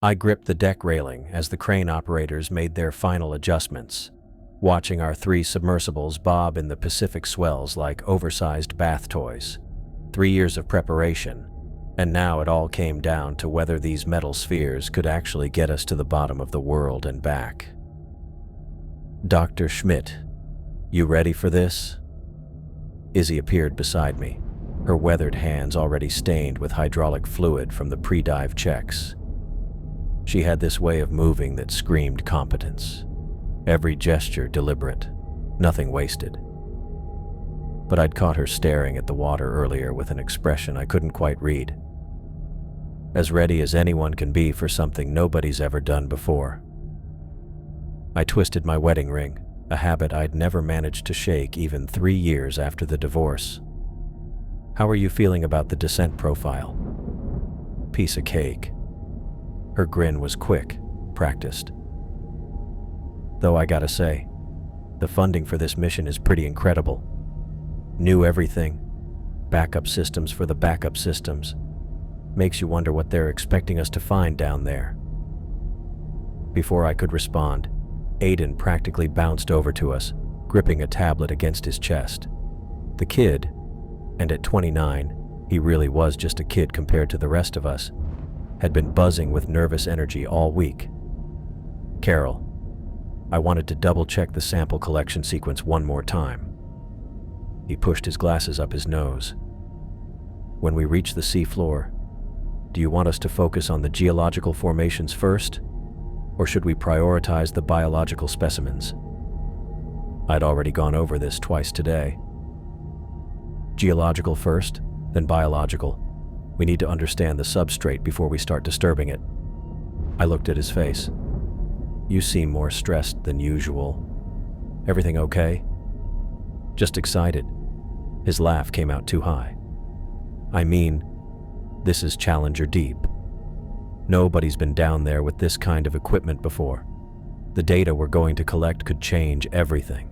I gripped the deck railing as the crane operators made their final adjustments, watching our 3 submersibles bob in the Pacific swells like oversized bath toys. 3 years of preparation, and now it all came down to whether these metal spheres could actually get us to the bottom of the world and back. "Dr. Schmidt, you ready for this?" Izzy appeared beside me, her weathered hands already stained with hydraulic fluid from the pre-dive checks. She had this way of moving that screamed competence. Every gesture deliberate, nothing wasted. But I'd caught her staring at the water earlier with an expression I couldn't quite read. As ready as anyone can be for something nobody's ever done before. I twisted my wedding ring, a habit I'd never managed to shake even 3 years after the divorce. "How are you feeling about the descent profile?" "Piece of cake." Her grin was quick, practiced. "Though I gotta say, the funding for this mission is pretty incredible. New everything, backup systems for the backup systems. Makes you wonder what they're expecting us to find down there." Before I could respond, Aiden practically bounced over to us, gripping a tablet against his chest. The kid, and at 29, he really was just a kid compared to the rest of us, had been buzzing with nervous energy all week. "Carol, I wanted to double-check the sample collection sequence one more time." He pushed his glasses up his nose. "When we reach the seafloor, do you want us to focus on the geological formations first, or should we prioritize the biological specimens?" I'd already gone over this twice today. "Geological first, then biological. We need to understand the substrate before we start disturbing it." I looked at his face. "You seem more stressed than usual. Everything okay?" "Just excited." His laugh came out too high. "I mean, this is Challenger Deep. Nobody's been down there with this kind of equipment before. The data we're going to collect could change everything."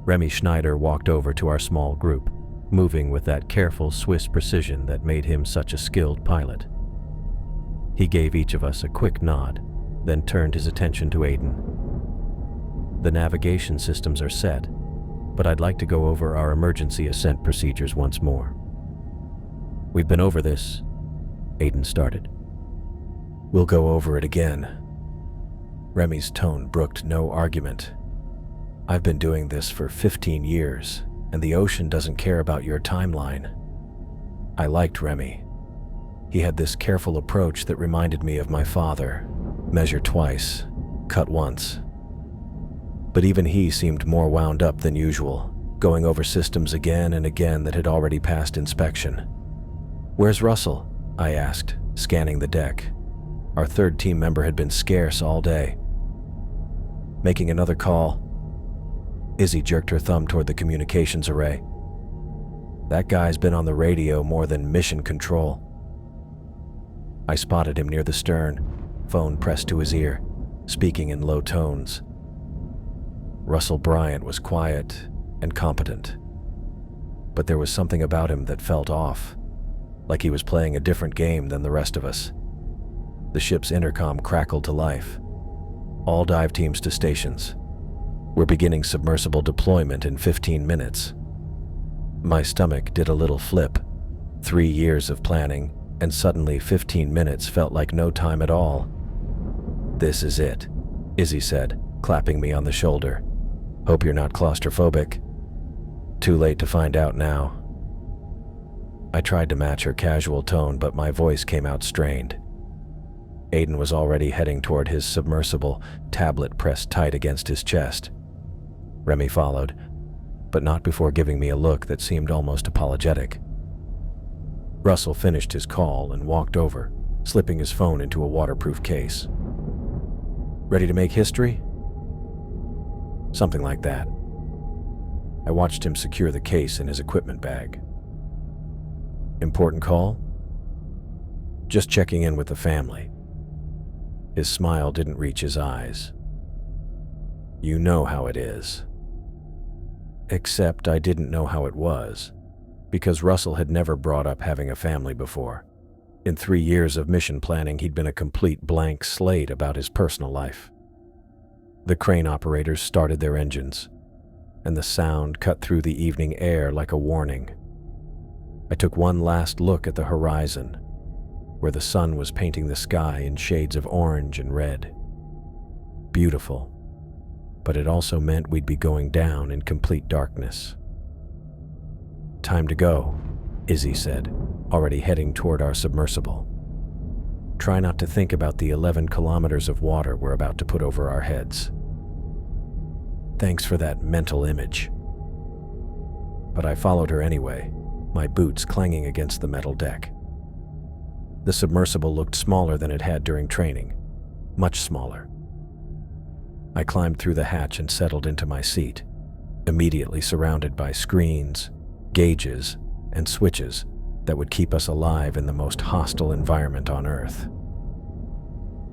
Remy Schneider walked over to our small group, moving with that careful Swiss precision that made him such a skilled pilot. He gave each of us a quick nod, then turned his attention to Aiden. "The navigation systems are set, but I'd like to go over our emergency ascent procedures once more." "We've been over this," Aiden started. "We'll go over it again." Remy's tone brooked no argument. "I've been doing this for 15 years, and the ocean doesn't care about your timeline." I liked Remy. He had this careful approach that reminded me of my father. Measure twice, cut once. But even he seemed more wound up than usual, going over systems again and again that had already passed inspection. "Where's Russell?" I asked, scanning the deck. Our third team member had been scarce all day. "Making another call." Izzy jerked her thumb toward the communications array. "That guy's been on the radio more than mission control." I spotted him near the stern, phone pressed to his ear, speaking in low tones. Russell Bryant was quiet and competent, but there was something about him that felt off, like he was playing a different game than the rest of us. The ship's intercom crackled to life. "All dive teams to stations. We're beginning submersible deployment in 15 minutes. My stomach did a little flip. 3 years of planning, and suddenly 15 minutes felt like no time at all. "This is it," Izzy said, clapping me on the shoulder. "Hope you're not claustrophobic." "Too late to find out now." I tried to match her casual tone, but my voice came out strained. Aiden was already heading toward his submersible, tablet pressed tight against his chest. Remy followed, but not before giving me a look that seemed almost apologetic. Russell finished his call and walked over, slipping his phone into a waterproof case. "Ready to make history?" Something like that. I watched him secure the case in his equipment bag. "Important call?" "Just checking in with the family." His smile didn't reach his eyes. "You know how it is." Except I didn't know how it was, because Russell had never brought up having a family before. In 3 years of mission planning, he'd been a complete blank slate about his personal life. The crane operators started their engines, and the sound cut through the evening air like a warning. I took one last look at the horizon, where the sun was painting the sky in shades of orange and red. Beautiful, but it also meant we'd be going down in complete darkness. "Time to go," Izzy said, already heading toward our submersible. "Try not to think about the 11 kilometers of water we're about to put over our heads." Thanks for that mental image. But I followed her anyway, my boots clanging against the metal deck. The submersible looked smaller than it had during training, much smaller. I climbed through the hatch and settled into my seat, immediately surrounded by screens, gauges, and switches that would keep us alive in the most hostile environment on Earth.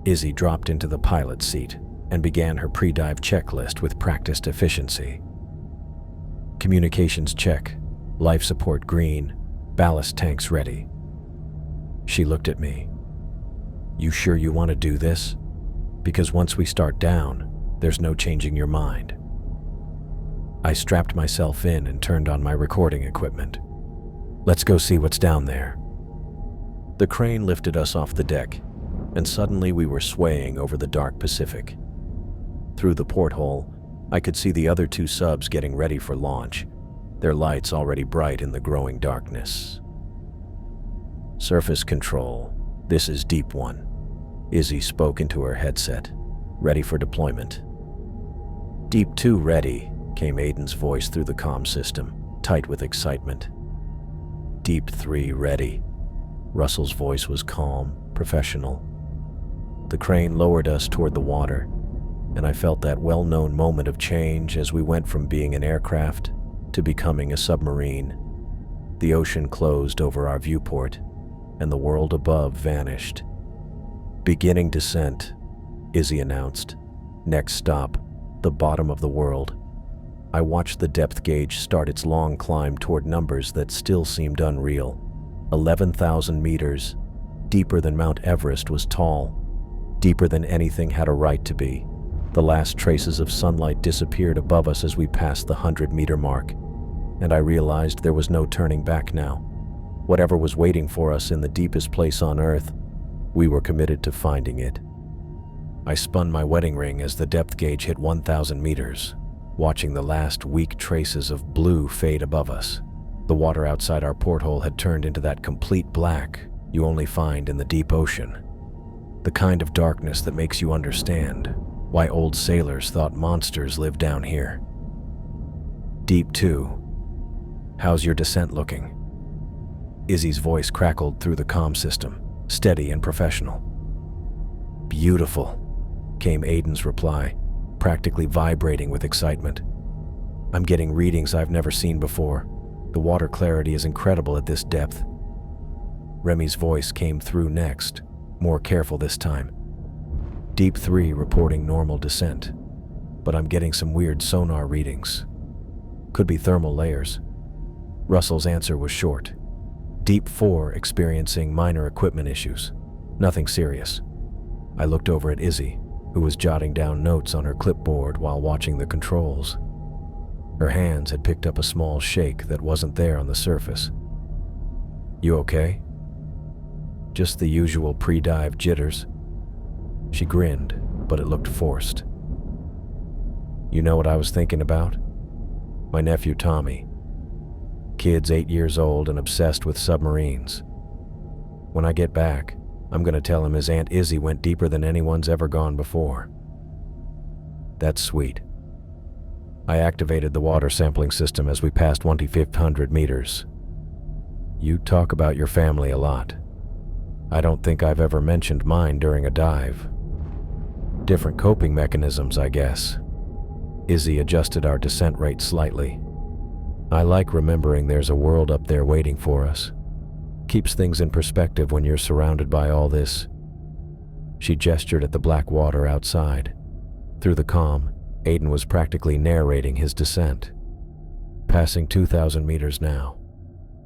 Izzy dropped into the pilot's seat and began her pre-dive checklist with practiced efficiency. Communications check, life support green, ballast tanks ready. She looked at me. "You sure you want to do this? Because once we start down, there's no changing your mind." I strapped myself in and turned on my recording equipment. "Let's go see what's down there." The crane lifted us off the deck, and suddenly we were swaying over the dark Pacific. Through the porthole, I could see the other 2 subs getting ready for launch, their lights already bright in the growing darkness. "Surface control, this is Deep One," Izzy spoke into her headset, "ready for deployment." "Deep 2 ready," came Aiden's voice through the comm system, tight with excitement. "Deep 3 ready." Russell's voice was calm, professional. The crane lowered us toward the water, and I felt that well-known moment of change as we went from being an aircraft to becoming a submarine. The ocean closed over our viewport, and the world above vanished. "Beginning descent," Izzy announced. "Next stop, the bottom of the world." I watched the depth gauge start its long climb toward numbers that still seemed unreal. 11,000 meters, deeper than Mount Everest was tall, deeper than anything had a right to be. The last traces of sunlight disappeared above us as we passed the 100-meter mark, and I realized there was no turning back now. Whatever was waiting for us in the deepest place on Earth, we were committed to finding it. I spun my wedding ring as the depth gauge hit 1,000 meters, watching the last weak traces of blue fade above us. The water outside our porthole had turned into that complete black you only find in the deep ocean. The kind of darkness that makes you understand why old sailors thought monsters lived down here. "Deep 2. How's your descent looking?" Izzy's voice crackled through the comm system, steady and professional. "Beautiful," came Aiden's reply, practically vibrating with excitement. "I'm getting readings I've never seen before. The water clarity is incredible at this depth." Remy's voice came through next, more careful this time. "Deep 3 reporting normal descent, but I'm getting some weird sonar readings. Could be thermal layers." Russell's answer was short. "Deep 4 experiencing minor equipment issues. Nothing serious." I looked over at Izzy, who was jotting down notes on her clipboard while watching the controls. Her hands had picked up a small shake that wasn't there on the surface. "You okay?" "Just the usual pre-dive jitters." She grinned, but it looked forced. "You know what I was thinking about? My nephew Tommy. Kid's 8 years old and obsessed with submarines. When I get back, I'm going to tell him his Aunt Izzy went deeper than anyone's ever gone before." "That's sweet." I activated the water sampling system as we passed 2,500 meters. "You talk about your family a lot. I don't think I've ever mentioned mine during a dive. Different coping mechanisms, I guess." Izzy adjusted our descent rate slightly. "I like remembering there's a world up there waiting for us. Keeps things in perspective when you're surrounded by all this." She gestured at the black water outside. Through the comm, Aiden was practically narrating his descent. "Passing 2,000 meters now.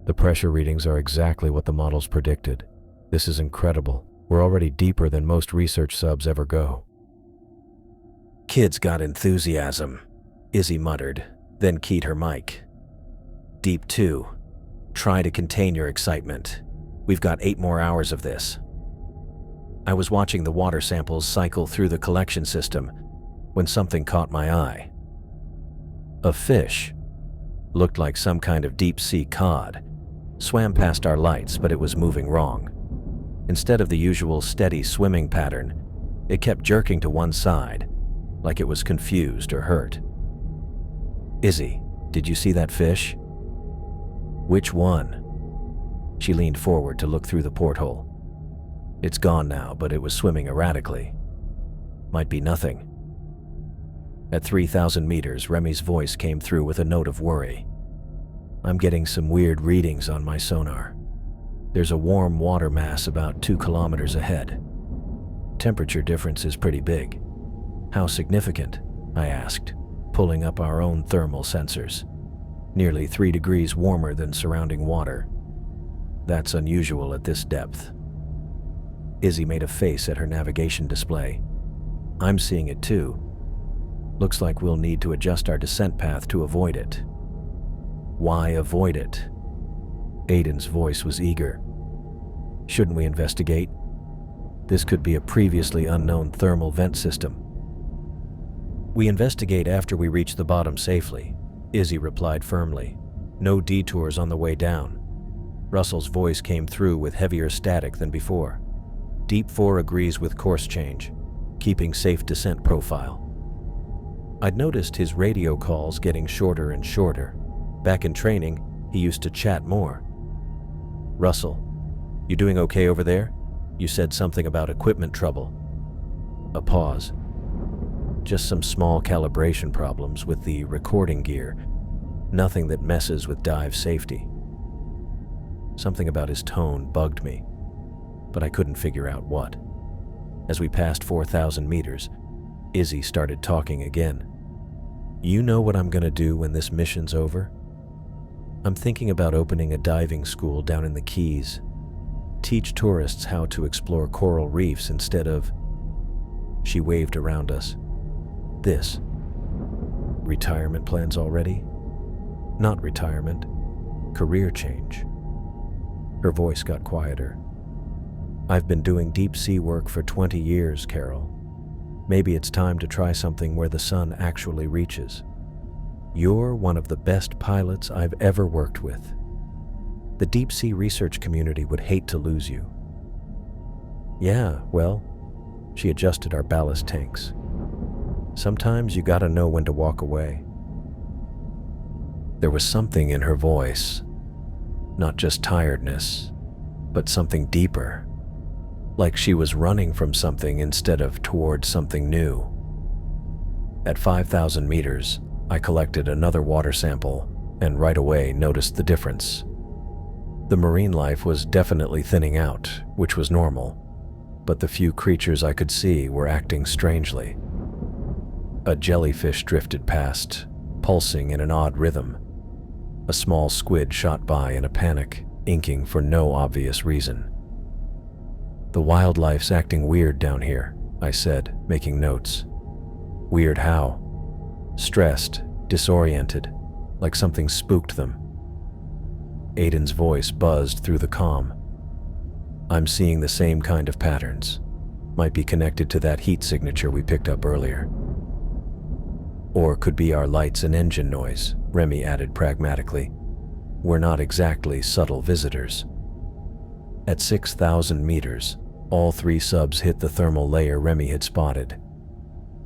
The pressure readings are exactly what the models predicted. This is incredible. We're already deeper than most research subs ever go. Kid's got enthusiasm, Izzy muttered, then keyed her mic. Deep 2. Try to contain your excitement. We've got 8 more hours of this. I was watching the water samples cycle through the collection system when something caught my eye. A fish, looked like some kind of deep-sea cod, swam past our lights, but it was moving wrong. Instead of the usual steady swimming pattern, it kept jerking to one side, like it was confused or hurt. Izzy, did you see that fish? Which one? She leaned forward to look through the porthole. It's gone now, but it was swimming erratically. Might be nothing. At 3,000 meters, Remy's voice came through with a note of worry. I'm getting some weird readings on my sonar. There's a warm water mass about 2 kilometers ahead. Temperature difference is pretty big. How significant? I asked, pulling up our own thermal sensors. Nearly 3 degrees warmer than surrounding water. That's unusual at this depth. Izzy made a face at her navigation display. I'm seeing it too. Looks like we'll need to adjust our descent path to avoid it. Why avoid it? Aiden's voice was eager. Shouldn't we investigate? This could be a previously unknown thermal vent system. We investigate after we reach the bottom safely, Izzy replied firmly. No detours on the way down. Russell's voice came through with heavier static than before. Deep 4 agrees with course change, keeping safe descent profile. I'd noticed his radio calls getting shorter and shorter. Back in training, he used to chat more. Russell, you doing okay over there? You said something about equipment trouble. A pause. Just some small calibration problems with the recording gear. Nothing that messes with dive safety. Something about his tone bugged me, but I couldn't figure out what. As we passed 4,000 meters, Izzy started talking again. You know what I'm gonna do when this mission's over? I'm thinking about opening a diving school down in the Keys. Teach tourists how to explore coral reefs instead of... She waved around us. This. Retirement plans already? Not retirement. Career change. Her voice got quieter. I've been doing deep sea work for 20 years, Carol. Maybe it's time to try something where the sun actually reaches. You're one of the best pilots I've ever worked with. The deep sea research community would hate to lose you. Yeah, well, she adjusted our ballast tanks. Sometimes you gotta know when to walk away. There was something in her voice. Not just tiredness, but something deeper. Like she was running from something instead of towards something new. At 5,000 meters, I collected another water sample and right away noticed the difference. The marine life was definitely thinning out, which was normal, but the few creatures I could see were acting strangely. A jellyfish drifted past, pulsing in an odd rhythm. A small squid shot by in a panic, inking for no obvious reason. The wildlife's acting weird down here, I said, making notes. Weird how? Stressed, disoriented, like something spooked them. Aiden's voice buzzed through the comm. I'm seeing the same kind of patterns. Might be connected to that heat signature we picked up earlier. Or could be our lights and engine noise, Remy added pragmatically. We're not exactly subtle visitors. At 6,000 meters, all 3 subs hit the thermal layer Remy had spotted.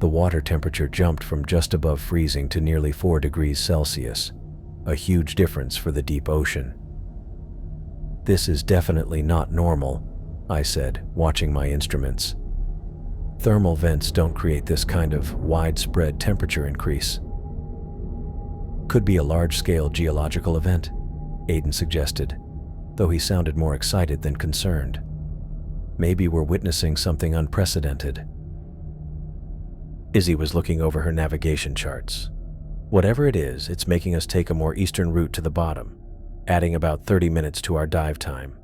The water temperature jumped from just above freezing to nearly 4 degrees Celsius, a huge difference for the deep ocean. This is definitely not normal, I said, watching my instruments. Thermal vents don't create this kind of widespread temperature increase. Could be a large-scale geological event, Aiden suggested, though he sounded more excited than concerned. Maybe we're witnessing something unprecedented. Izzy was looking over her navigation charts. Whatever it is, it's making us take a more eastern route to the bottom, adding about 30 minutes to our dive time.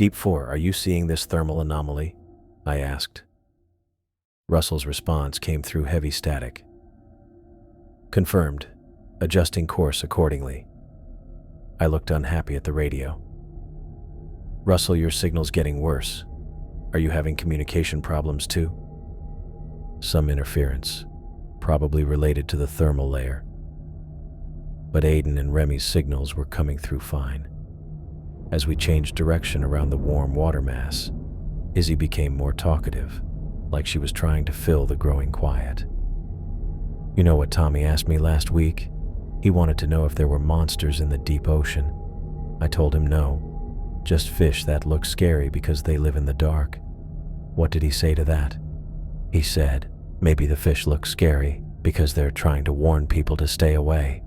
Deep 4, are you seeing this thermal anomaly? I asked. Russell's response came through heavy static. Confirmed, adjusting course accordingly. I looked unhappy at the radio. Russell, your signal's getting worse. Are you having communication problems too? Some interference, probably related to the thermal layer. But Aiden and Remy's signals were coming through fine. As we changed direction around the warm water mass, Izzy became more talkative, like she was trying to fill the growing quiet. You know what Tommy asked me last week? He wanted to know if there were monsters in the deep ocean. I told him no, just fish that look scary because they live in the dark. What did he say to that? He said, maybe the fish look scary because they're trying to warn people to stay away.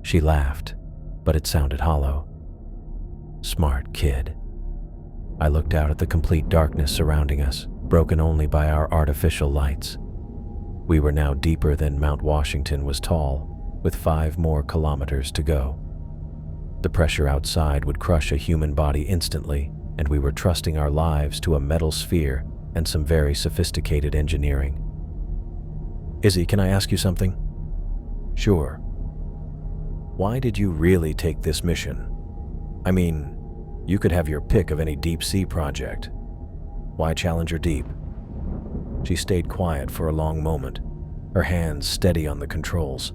She laughed, but it sounded hollow. Smart kid. I looked out at the complete darkness surrounding us, broken only by our artificial lights. We were now deeper than Mount Washington was tall, with 5 more kilometers to go. The pressure outside would crush a human body instantly, and we were trusting our lives to a metal sphere and some very sophisticated engineering. Izzy, can I ask you something? Sure. Why did you really take this mission? I mean, you could have your pick of any deep sea project. Why Challenger Deep? She stayed quiet for a long moment, her hands steady on the controls.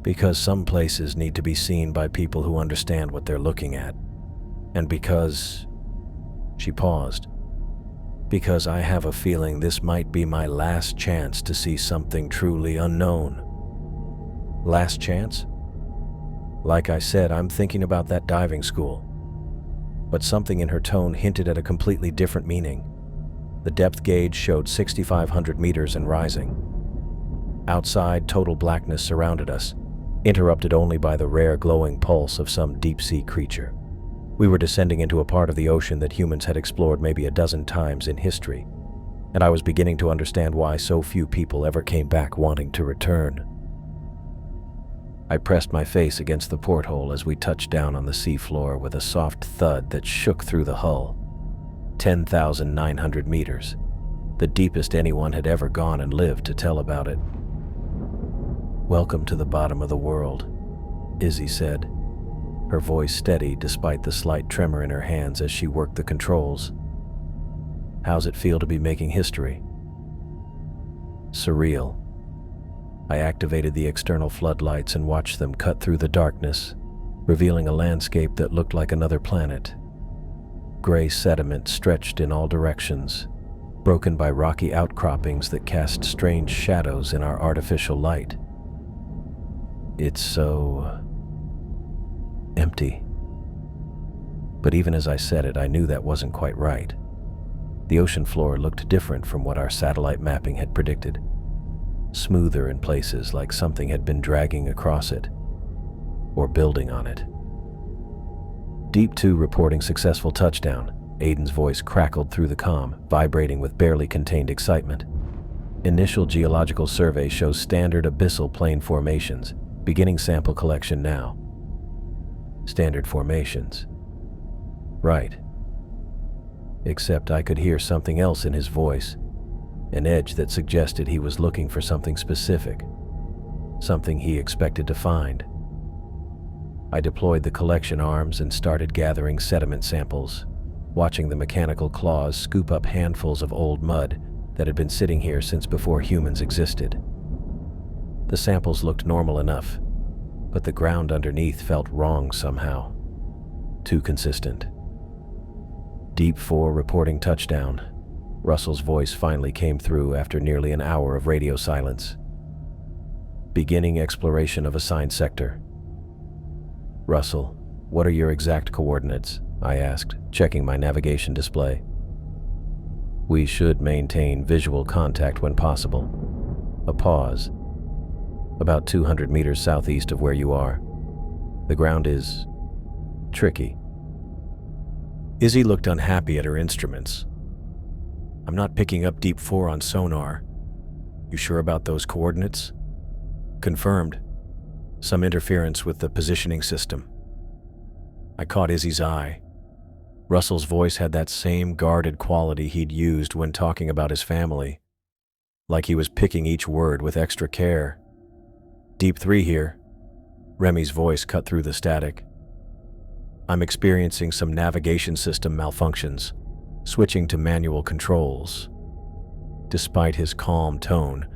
Because some places need to be seen by people who understand what they're looking at. And because... She paused. Because I have a feeling this might be my last chance to see something truly unknown. Last chance? Like I said, I'm thinking about that diving school. But something in her tone hinted at a completely different meaning. The depth gauge showed 6,500 meters and rising. Outside, total blackness surrounded us, interrupted only by the rare glowing pulse of some deep-sea creature. We were descending into a part of the ocean that humans had explored maybe a dozen times in history, and I was beginning to understand why so few people ever came back wanting to return. I pressed my face against the porthole as we touched down on the seafloor with a soft thud that shook through the hull. 10,900 meters, the deepest anyone had ever gone and lived to tell about it. Welcome to the bottom of the world, Izzy said, her voice steady despite the slight tremor in her hands as she worked the controls. How's it feel to be making history? Surreal. I activated the external floodlights and watched them cut through the darkness, revealing a landscape that looked like another planet. Gray sediment stretched in all directions, broken by rocky outcroppings that cast strange shadows in our artificial light. It's so... empty. But even as I said it, I knew that wasn't quite right. The ocean floor looked different from what our satellite mapping had predicted. Smoother in places, like something had been dragging across it, or building on it. Deep 2 reporting successful touchdown. Aiden's voice crackled through the comm, vibrating with barely contained excitement. Initial geological survey shows standard abyssal plain formations. Beginning sample collection now. Standard formations. Right. Except I could hear something else in his voice. An edge that suggested he was looking for something specific. Something he expected to find. I deployed the collection arms and started gathering sediment samples, watching the mechanical claws scoop up handfuls of old mud that had been sitting here since before humans existed. The samples looked normal enough, but the ground underneath felt wrong somehow. Too consistent. Deep 4 reporting touchdown. Russell's voice finally came through after nearly an hour of radio silence. Beginning exploration of assigned sector. Russell, what are your exact coordinates? I asked, checking my navigation display. We should maintain visual contact when possible. A pause. About 200 meters southeast of where you are. The ground is... tricky. Izzy looked unhappy at her instruments. I'm not picking up Deep 4 on sonar. You sure about those coordinates? Confirmed. Some interference with the positioning system. I caught Izzy's eye. Russell's voice had that same guarded quality he'd used when talking about his family, like he was picking each word with extra care. Deep 3 here. Remy's voice cut through the static. I'm experiencing some navigation system malfunctions, switching to manual controls. Despite his calm tone,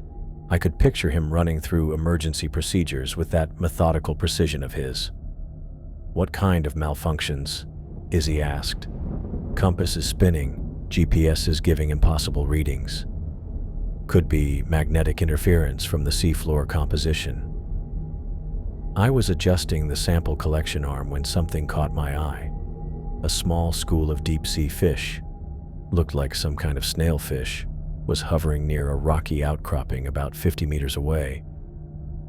I could picture him running through emergency procedures with that methodical precision of his. What kind of malfunctions? Izzy asked. Compass is spinning, GPS is giving impossible readings. Could be magnetic interference from the seafloor composition. I was adjusting the sample collection arm when something caught my eye. A small school of deep-sea fish, looked like some kind of snailfish, was hovering near a rocky outcropping about 50 meters away.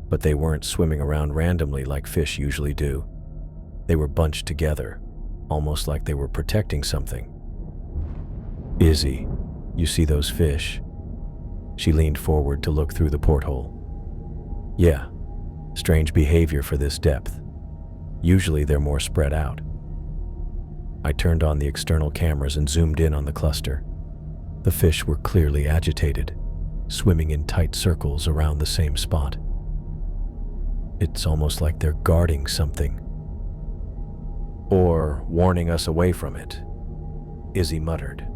But they weren't swimming around randomly like fish usually do. They were bunched together, almost like they were protecting something. Izzy, you see those fish? She leaned forward to look through the porthole. Yeah, strange behavior for this depth. Usually they're more spread out. I turned on the external cameras and zoomed in on the cluster. The fish were clearly agitated, swimming in tight circles around the same spot. It's almost like they're guarding something. Or warning us away from it, Izzy muttered,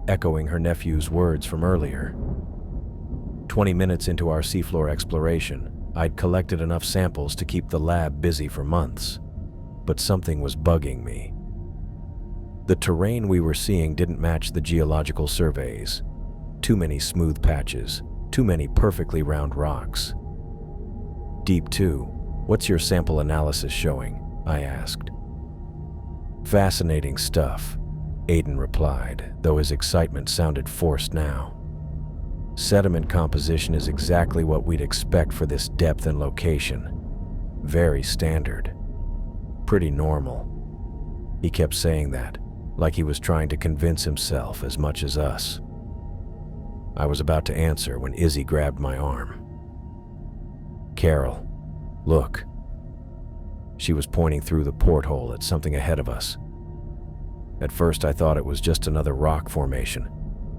echoing her nephew's words from earlier. 20 minutes into our seafloor exploration, I'd collected enough samples to keep the lab busy for months, but something was bugging me. The terrain we were seeing didn't match the geological surveys. Too many smooth patches, too many perfectly round rocks. Deep 2, what's your sample analysis showing? I asked. Fascinating stuff, Aiden replied, though his excitement sounded forced now. Sediment composition is exactly what we'd expect for this depth and location. Very standard. Pretty normal. He kept saying that, like he was trying to convince himself as much as us. I was about to answer when Izzy grabbed my arm. Carol, look. She was pointing through the porthole at something ahead of us. At first I thought it was just another rock formation,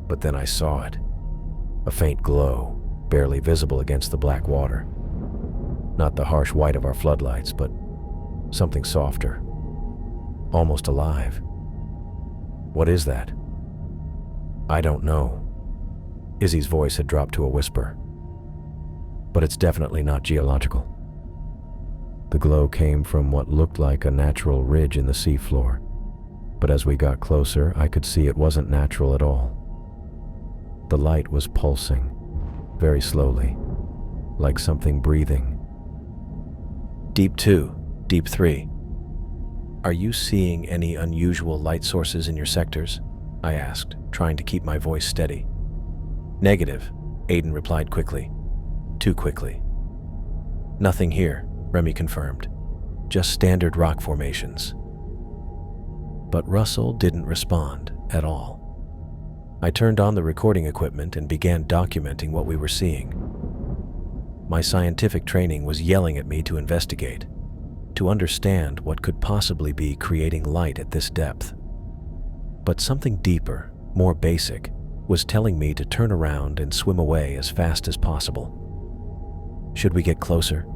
but then I saw it. A faint glow, barely visible against the black water. Not the harsh white of our floodlights, but something softer. Almost alive. What is that? I don't know. Izzy's voice had dropped to a whisper. But it's definitely not geological. The glow came from what looked like a natural ridge in the seafloor, but as we got closer, I could see it wasn't natural at all. The light was pulsing, very slowly, like something breathing. Deep 2, Deep 3. Are you seeing any unusual light sources in your sectors? I asked, trying to keep my voice steady. Negative, Aiden replied quickly. Too quickly. Nothing here, Remy confirmed. Just standard rock formations. But Russell didn't respond at all. I turned on the recording equipment and began documenting what we were seeing. My scientific training was yelling at me to investigate, to understand what could possibly be creating light at this depth. But something deeper, more basic, was telling me to turn around and swim away as fast as possible. Should we get closer?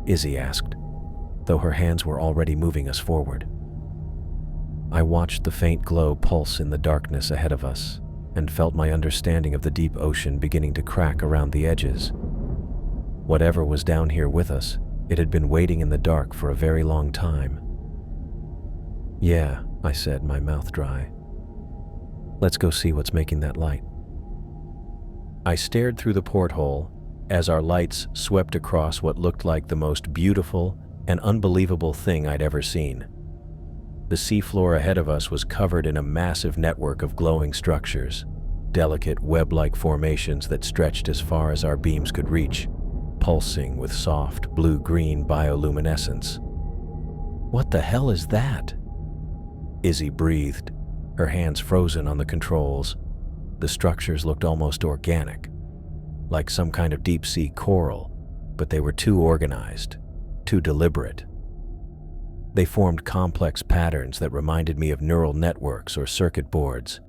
Izzy asked, though her hands were already moving us forward. I watched the faint glow pulse in the darkness ahead of us and felt my understanding of the deep ocean beginning to crack around the edges. Whatever was down here with us, it had been waiting in the dark for a very long time. Yeah, I said, my mouth dry. Let's go see what's making that light. I stared through the porthole as our lights swept across what looked like the most beautiful and unbelievable thing I'd ever seen. The seafloor ahead of us was covered in a massive network of glowing structures, delicate web-like formations that stretched as far as our beams could reach, pulsing with soft blue-green bioluminescence. What the hell is that? Izzy breathed, her hands frozen on the controls. The structures looked almost organic, like some kind of deep-sea coral, but they were too organized, too deliberate. They formed complex patterns that reminded me of neural networks or circuit boards,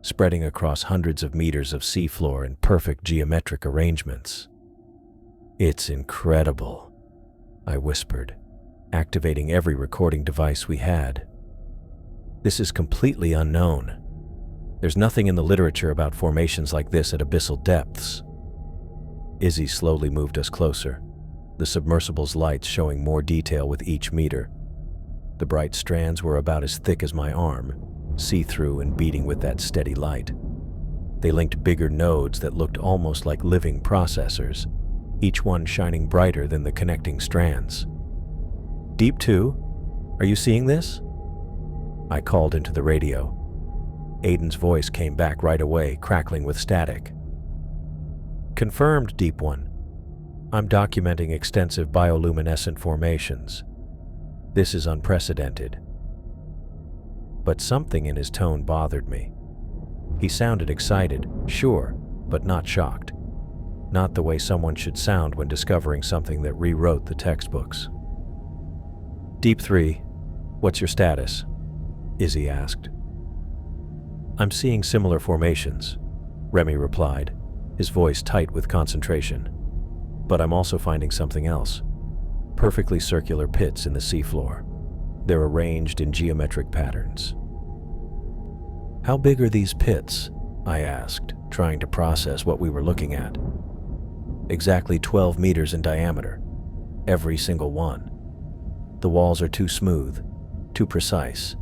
spreading across hundreds of meters of seafloor in perfect geometric arrangements. "It's incredible," I whispered, activating every recording device we had. "This is completely unknown. There's nothing in the literature about formations like this at abyssal depths." Izzy slowly moved us closer, the submersible's lights showing more detail with each meter. The bright strands were about as thick as my arm, see-through and beating with that steady light. They linked bigger nodes that looked almost like living processors, each one shining brighter than the connecting strands. "Deep 2? Are you seeing this?" I called into the radio. Aiden's voice came back right away, crackling with static. "Confirmed, Deep 1. I'm documenting extensive bioluminescent formations. This is unprecedented." But something in his tone bothered me. He sounded excited, sure, but not shocked. Not the way someone should sound when discovering something that rewrote the textbooks. "Deep 3, what's your status?" Izzy asked. "I'm seeing similar formations," Remy replied, his voice tight with concentration. "But I'm also finding something else. Perfectly circular pits in the seafloor. They're arranged in geometric patterns." "How big are these pits?" I asked, trying to process what we were looking at. "Exactly 12 meters in diameter. Every single one. The walls are too smooth, too precise.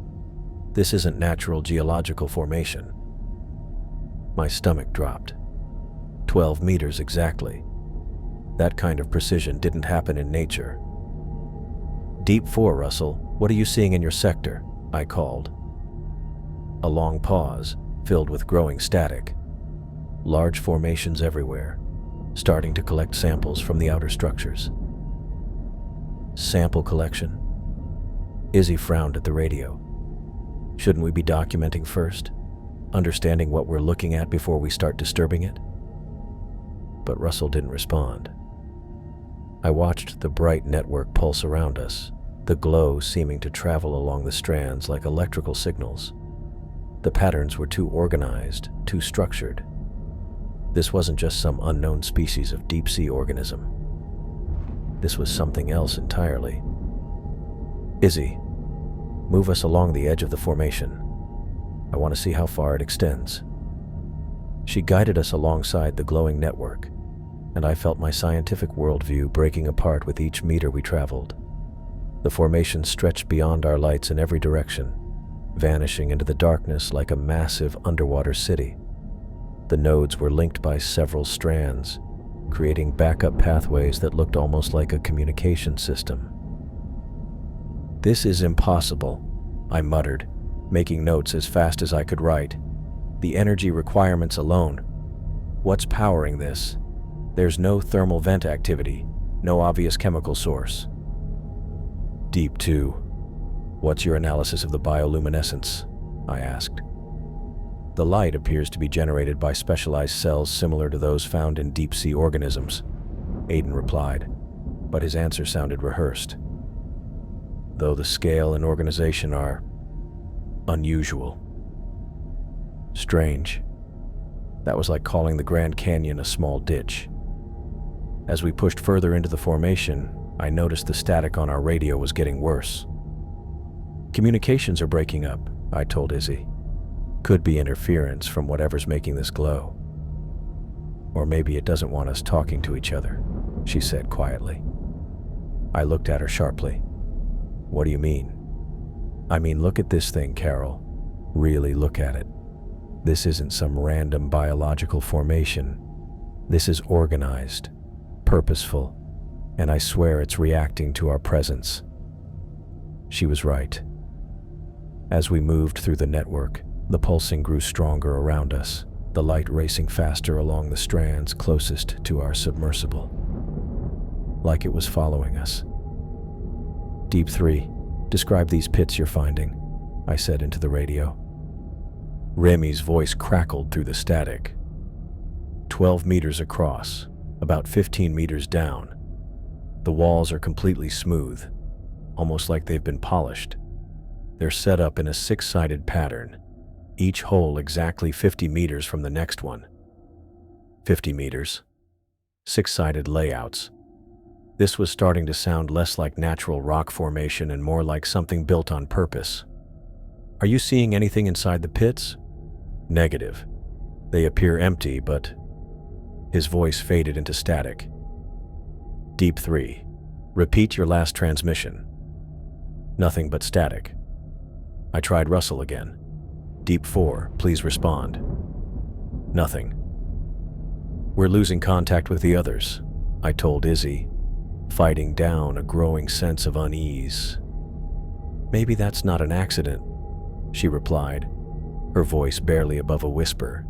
This isn't natural geological formation." My stomach dropped. 12 meters exactly. That kind of precision didn't happen in nature. "Deep 4, Russell, what are you seeing in your sector?" I called. A long pause, filled with growing static. Large formations everywhere, starting to collect samples from the outer structures. "Sample collection?" Izzy frowned at the radio. "Shouldn't we be documenting first? Understanding what we're looking at before we start disturbing it?" But Russell didn't respond. I watched the bright network pulse around us, the glow seeming to travel along the strands like electrical signals. The patterns were too organized, too structured. This wasn't just some unknown species of deep-sea organism. This was something else entirely. "Izzy, move us along the edge of the formation. I want to see how far it extends." She guided us alongside the glowing network, and I felt my scientific worldview breaking apart with each meter we traveled. The formation stretched beyond our lights in every direction, vanishing into the darkness like a massive underwater city. The nodes were linked by several strands, creating backup pathways that looked almost like a communication system. "This is impossible," I muttered, making notes as fast as I could write. "The energy requirements alone. What's powering this? There's no thermal vent activity, no obvious chemical source." "Deep 2, what's your analysis of the bioluminescence?" I asked. "The light appears to be generated by specialized cells similar to those found in deep-sea organisms," Aiden replied, but his answer sounded rehearsed. "Though the scale and organization are unusual. Strange. That was like calling the Grand Canyon a small ditch." As we pushed further into the formation, I noticed the static on our radio was getting worse. "Communications are breaking up," I told Izzy. "Could be interference from whatever's making this glow. Or maybe it doesn't want us talking to each other," she said quietly. I looked at her sharply. "What do you mean?" "I mean, look at this thing, Carol. Really look at it. This isn't some random biological formation. This is organized, purposeful, and I swear it's reacting to our presence." She was right. As we moved through the network, the pulsing grew stronger around us, the light racing faster along the strands closest to our submersible, like it was following us. "Deep 3, describe these pits you're finding," I said into the radio. Remy's voice crackled through the static. 12 meters across, about 15 meters down. The walls are completely smooth. almost like they've been polished. They're set up in a six-sided pattern, each hole exactly 50 meters from the next one. 50 meters. Six-sided layouts. This was starting to sound less like natural rock formation and more like something built on purpose. Are you seeing anything inside the pits? Negative. They appear empty, but... His voice faded into static. Deep 3. Repeat your last transmission. Nothing but static. I tried Russell again. Deep 4, please respond. Nothing. We're losing contact with the others, I told Izzy, fighting down a growing sense of unease. Maybe that's not an accident, she replied, her voice barely above a whisper.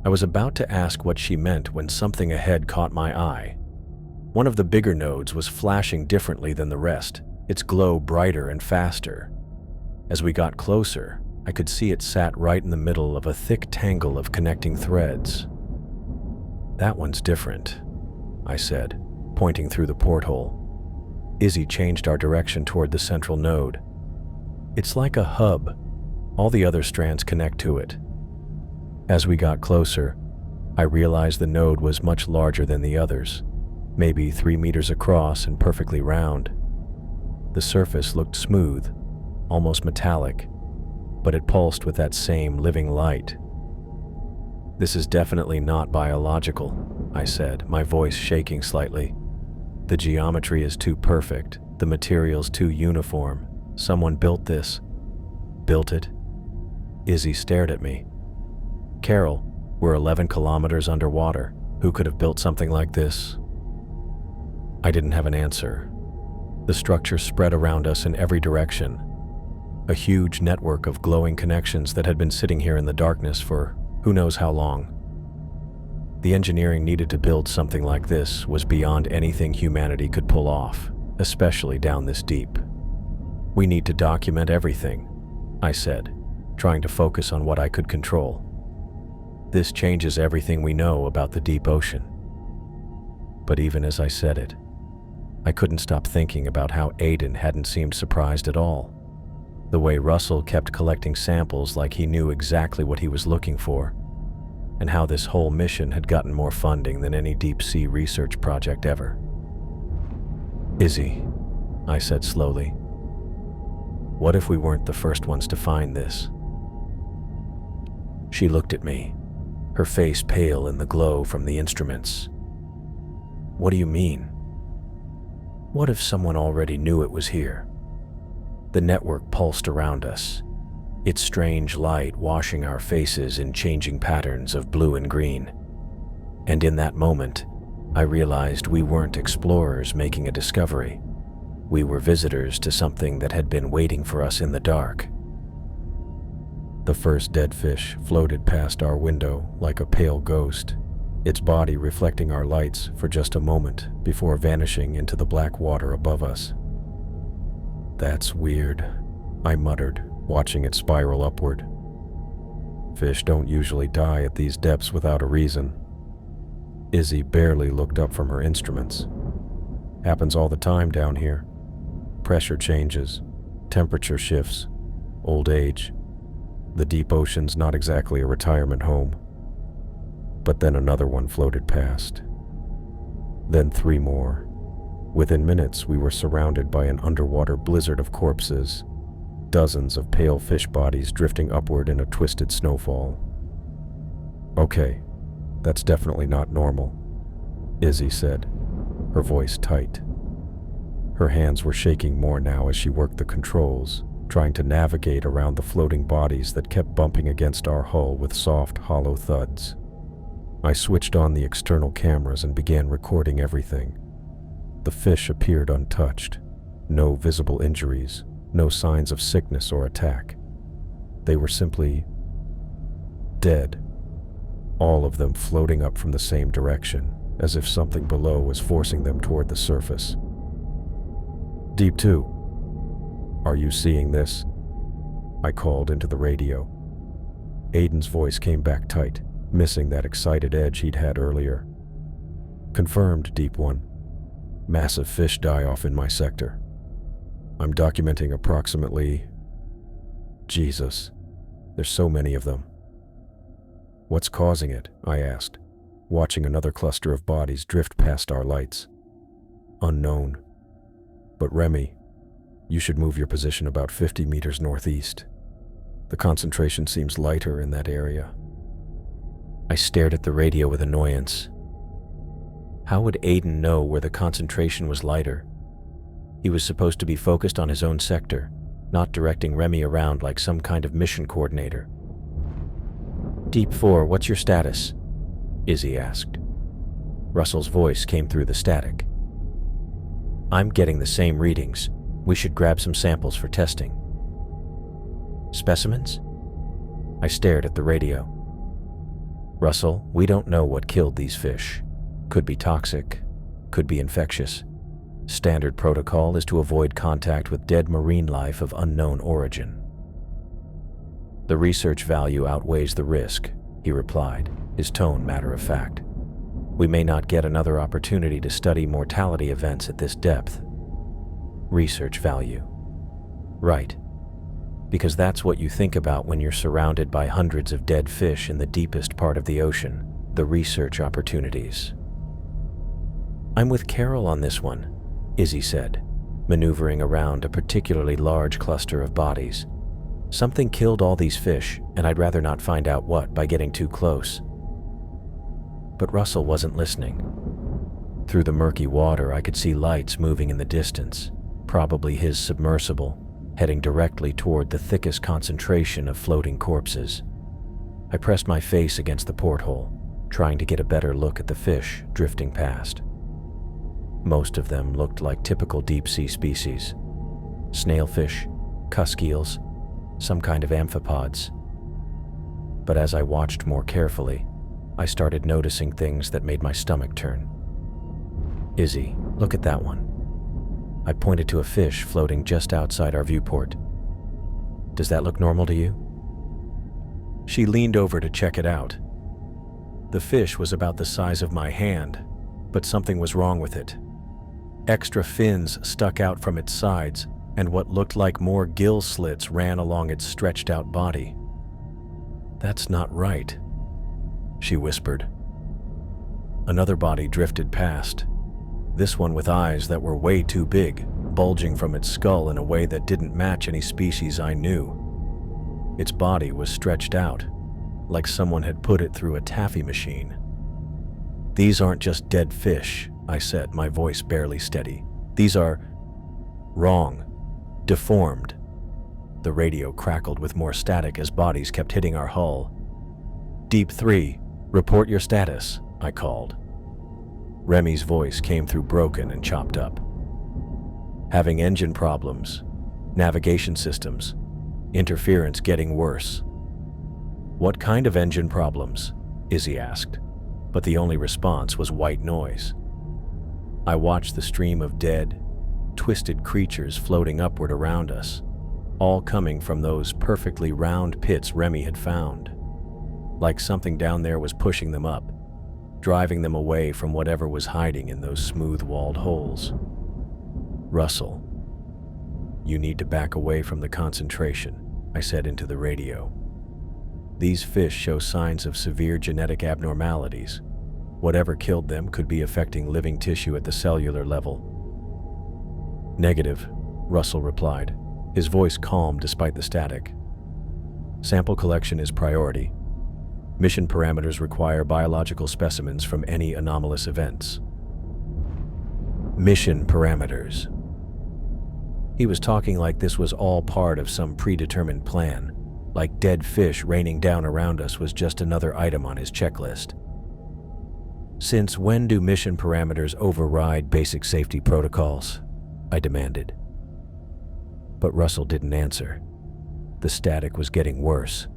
I was about to ask what she meant when something ahead caught my eye. One of the bigger nodes was flashing differently than the rest, its glow brighter and faster. As we got closer, I could see it sat right in the middle of a thick tangle of connecting threads. That one's different, I said, pointing through the porthole. Izzy changed our direction toward the central node. It's like a hub. All the other strands connect to it. As we got closer, I realized the node was much larger than the others, maybe 3 meters across and perfectly round. The surface looked smooth, almost metallic, but it pulsed with that same living light. This is definitely not biological, I said, my voice shaking slightly. The geometry is too perfect, the materials too uniform. Someone built this. Built it? Izzy stared at me. Carol, we're 11 kilometers underwater. Who could have built something like this? I didn't have an answer. The structure spread around us in every direction. A huge network of glowing connections that had been sitting here in the darkness for who knows how long. The engineering needed to build something like this was beyond anything humanity could pull off, especially down this deep. We need to document everything, I said, trying to focus on what I could control. This changes everything we know about the deep ocean. But even as I said it, I couldn't stop thinking about how Aiden hadn't seemed surprised at all. The way Russell kept collecting samples like he knew exactly what he was looking for, and how this whole mission had gotten more funding than any deep-sea research project ever. Izzy, I said slowly, what if we weren't the first ones to find this? She looked at me, her face pale in the glow from the instruments. What do you mean? What if someone already knew it was here? The network pulsed around us, its strange light washing our faces in changing patterns of blue and green. And in that moment, I realized we weren't explorers making a discovery. We were visitors to something that had been waiting for us in the dark. The first dead fish floated past our window like a pale ghost, its body reflecting our lights for just a moment before vanishing into the black water above us. That's weird, I muttered, watching it spiral upward. Fish don't usually die at these depths without a reason. Izzy barely looked up from her instruments. Happens all the time down here. Pressure changes, temperature shifts, old age. The deep ocean's not exactly a retirement home. But then another one floated past. Then 3 more. Within minutes, we were surrounded by an underwater blizzard of corpses, dozens of pale fish bodies drifting upward in a twisted snowfall. Okay, that's definitely not normal, Izzy said, her voice tight. Her hands were shaking more now as she worked the controls, trying to navigate around the floating bodies that kept bumping against our hull with soft, hollow thuds. I switched on the external cameras and began recording everything. The fish appeared untouched. No visible injuries, no signs of sickness or attack. They were simply dead, all of them floating up from the same direction, as if something below was forcing them toward the surface. Deep 2. Are you seeing this? I called into the radio. Aiden's voice came back tight, missing that excited edge he'd had earlier. Confirmed, Deep 1. Massive fish die-off in my sector. I'm documenting approximately... Jesus, there's so many of them. What's causing it? I asked, watching another cluster of bodies drift past our lights. Unknown. But Remy, you should move your position about 50 meters northeast. The concentration seems lighter in that area. I stared at the radio with annoyance. How would Aiden know where the concentration was lighter? He was supposed to be focused on his own sector, not directing Remy around like some kind of mission coordinator. Deep 4, what's your status? Izzy asked. Russell's voice came through the static. I'm getting the same readings. We should grab some samples for testing. Specimens? I stared at the radio. Russell, we don't know what killed these fish. Could be toxic, could be infectious. Standard protocol is to avoid contact with dead marine life of unknown origin. The research value outweighs the risk, he replied, his tone matter of fact. We may not get another opportunity to study mortality events at this depth. Research value. Right. Because that's what you think about when you're surrounded by hundreds of dead fish in the deepest part of the ocean, the research opportunities. I'm with Carol on this one, Izzy said, maneuvering around a particularly large cluster of bodies. Something killed all these fish, and I'd rather not find out what by getting too close. But Russell wasn't listening. Through the murky water, I could see lights moving in the distance, probably his submersible, heading directly toward the thickest concentration of floating corpses. I pressed my face against the porthole, trying to get a better look at the fish drifting past. Most of them looked like typical deep-sea species. Snailfish, cusk eels, some kind of amphipods. But as I watched more carefully, I started noticing things that made my stomach turn. Izzy, look at that one. I pointed to a fish floating just outside our viewport. Does that look normal to you? She leaned over to check it out. The fish was about the size of my hand, but something was wrong with it. Extra fins stuck out from its sides, and what looked like more gill slits ran along its stretched-out body. That's not right, she whispered. Another body drifted past, this one with eyes that were way too big, bulging from its skull in a way that didn't match any species I knew. Its body was stretched out, like someone had put it through a taffy machine. These aren't just dead fish, I said, my voice barely steady. These are wrong, deformed. The radio crackled with more static as bodies kept hitting our hull. Deep 3, report your status, I called. Remy's voice came through broken and chopped up. Having engine problems, navigation systems, interference getting worse. What kind of engine problems? Izzy asked, but the only response was white noise. I watched the stream of dead, twisted creatures floating upward around us, all coming from those perfectly round pits Remy had found. Like something down there was pushing them up, driving them away from whatever was hiding in those smooth-walled holes. Russell, you need to back away from the concentration, I said into the radio. These fish show signs of severe genetic abnormalities. Whatever killed them could be affecting living tissue at the cellular level. Negative, Russell replied, his voice calm despite the static. Sample collection is priority. Mission parameters require biological specimens from any anomalous events. Mission parameters. He was talking like this was all part of some predetermined plan, like dead fish raining down around us was just another item on his checklist. Since when do mission parameters override basic safety protocols? I demanded. But Russell didn't answer. The static was getting worse,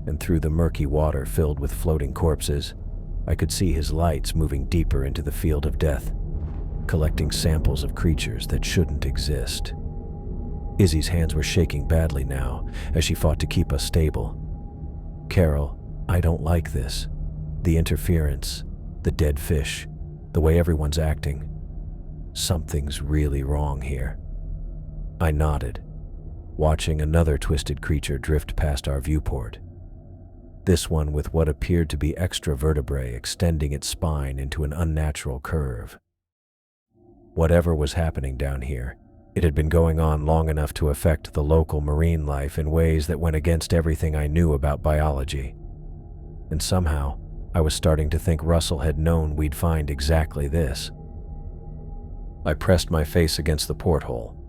and through the murky water filled with floating corpses, I could see his lights moving deeper into the field of death, collecting samples of creatures that shouldn't exist. Izzy's hands were shaking badly now as she fought to keep us stable. Carol, I don't like this. The interference, the dead fish, the way everyone's acting. Something's really wrong here. I nodded, watching another twisted creature drift past our viewport. This one with what appeared to be extra vertebrae extending its spine into an unnatural curve. Whatever was happening down here, it had been going on long enough to affect the local marine life in ways that went against everything I knew about biology. And somehow, I was starting to think Russell had known we'd find exactly this. I pressed my face against the porthole,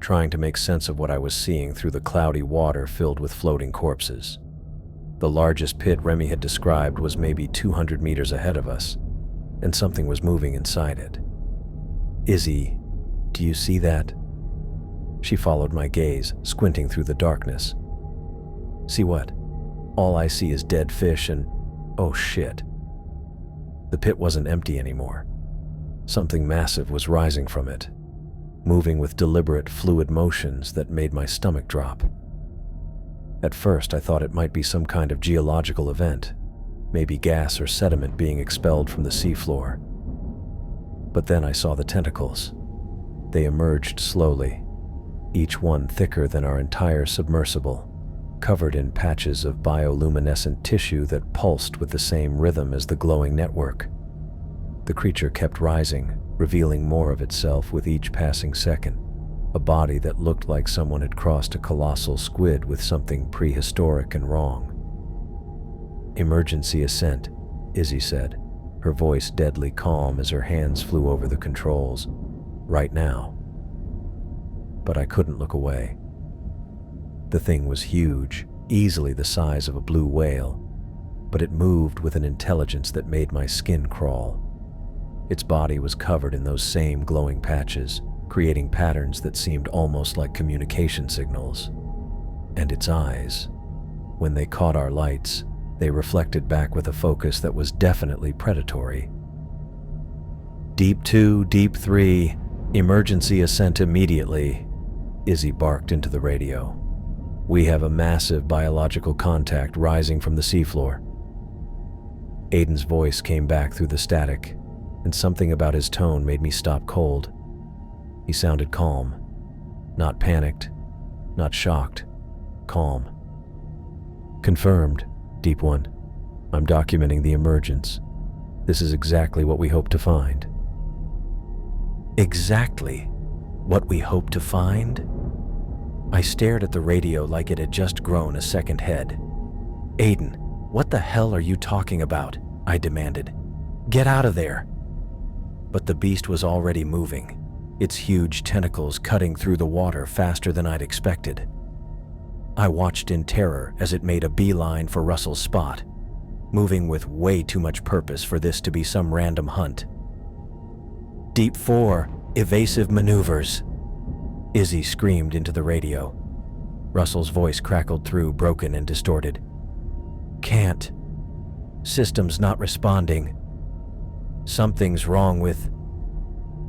trying to make sense of what I was seeing through the cloudy water filled with floating corpses. The largest pit Remy had described was maybe 200 meters ahead of us, and something was moving inside it. "Izzy, do you see that?" She followed my gaze, squinting through the darkness. "See what? All I see is dead fish and... oh shit." The pit wasn't empty anymore. Something massive was rising from it, moving with deliberate, fluid motions that made my stomach drop. At first, I thought it might be some kind of geological event, maybe gas or sediment being expelled from the seafloor. But then I saw the tentacles. They emerged slowly, each one thicker than our entire submersible, covered in patches of bioluminescent tissue that pulsed with the same rhythm as the glowing network. The creature kept rising, revealing more of itself with each passing second, a body that looked like someone had crossed a colossal squid with something prehistoric and wrong. "Emergency ascent," Izzy said, her voice deadly calm as her hands flew over the controls. "Right now." But I couldn't look away. The thing was huge, easily the size of a blue whale, but it moved with an intelligence that made my skin crawl. Its body was covered in those same glowing patches, creating patterns that seemed almost like communication signals. And its eyes, when they caught our lights, they reflected back with a focus that was definitely predatory. "Deep 2, Deep 3, emergency ascent immediately," Izzy barked into the radio. "We have a massive biological contact rising from the seafloor." Aiden's voice came back through the static, and something about his tone made me stop cold. He sounded calm. Not panicked, not shocked. Calm. "Confirmed, Deep One. I'm documenting the emergence. This is exactly what we hope to find." Exactly what we hope to find? I stared at the radio like it had just grown a second head. "Aiden, what the hell are you talking about?" I demanded. "Get out of there." But the beast was already moving, its huge tentacles cutting through the water faster than I'd expected. I watched in terror as it made a beeline for Russell's spot, moving with way too much purpose for this to be some random hunt. "Deep 4, evasive maneuvers," Izzy screamed into the radio. Russell's voice crackled through, broken and distorted. "Can't. System's not responding. Something's wrong with..."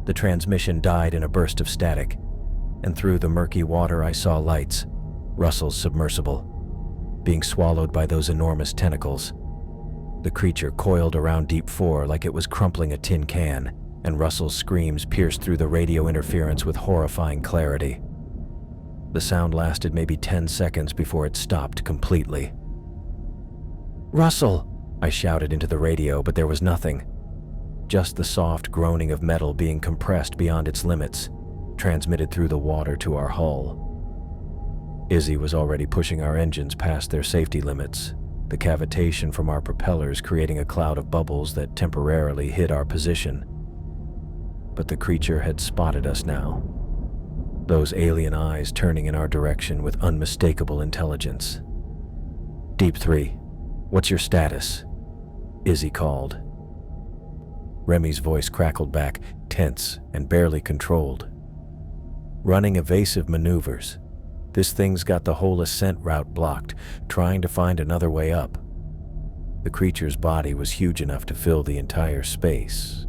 The transmission died in a burst of static, and through the murky water I saw lights. Russell's submersible, being swallowed by those enormous tentacles. The creature coiled around Deep 4 like it was crumpling a tin can, and Russell's screams pierced through the radio interference with horrifying clarity. The sound lasted maybe 10 seconds before it stopped completely. "Russell!" I shouted into the radio, but there was nothing. Just the soft groaning of metal being compressed beyond its limits, transmitted through the water to our hull. Izzy was already pushing our engines past their safety limits, the cavitation from our propellers creating a cloud of bubbles that temporarily hid our position. But the creature had spotted us now, those alien eyes turning in our direction with unmistakable intelligence. "Deep 3, what's your status?" Izzy called. Remy's voice crackled back, tense and barely controlled. "Running evasive maneuvers. This thing's got the whole ascent route blocked, trying to find another way up." The creature's body was huge enough to fill the entire space,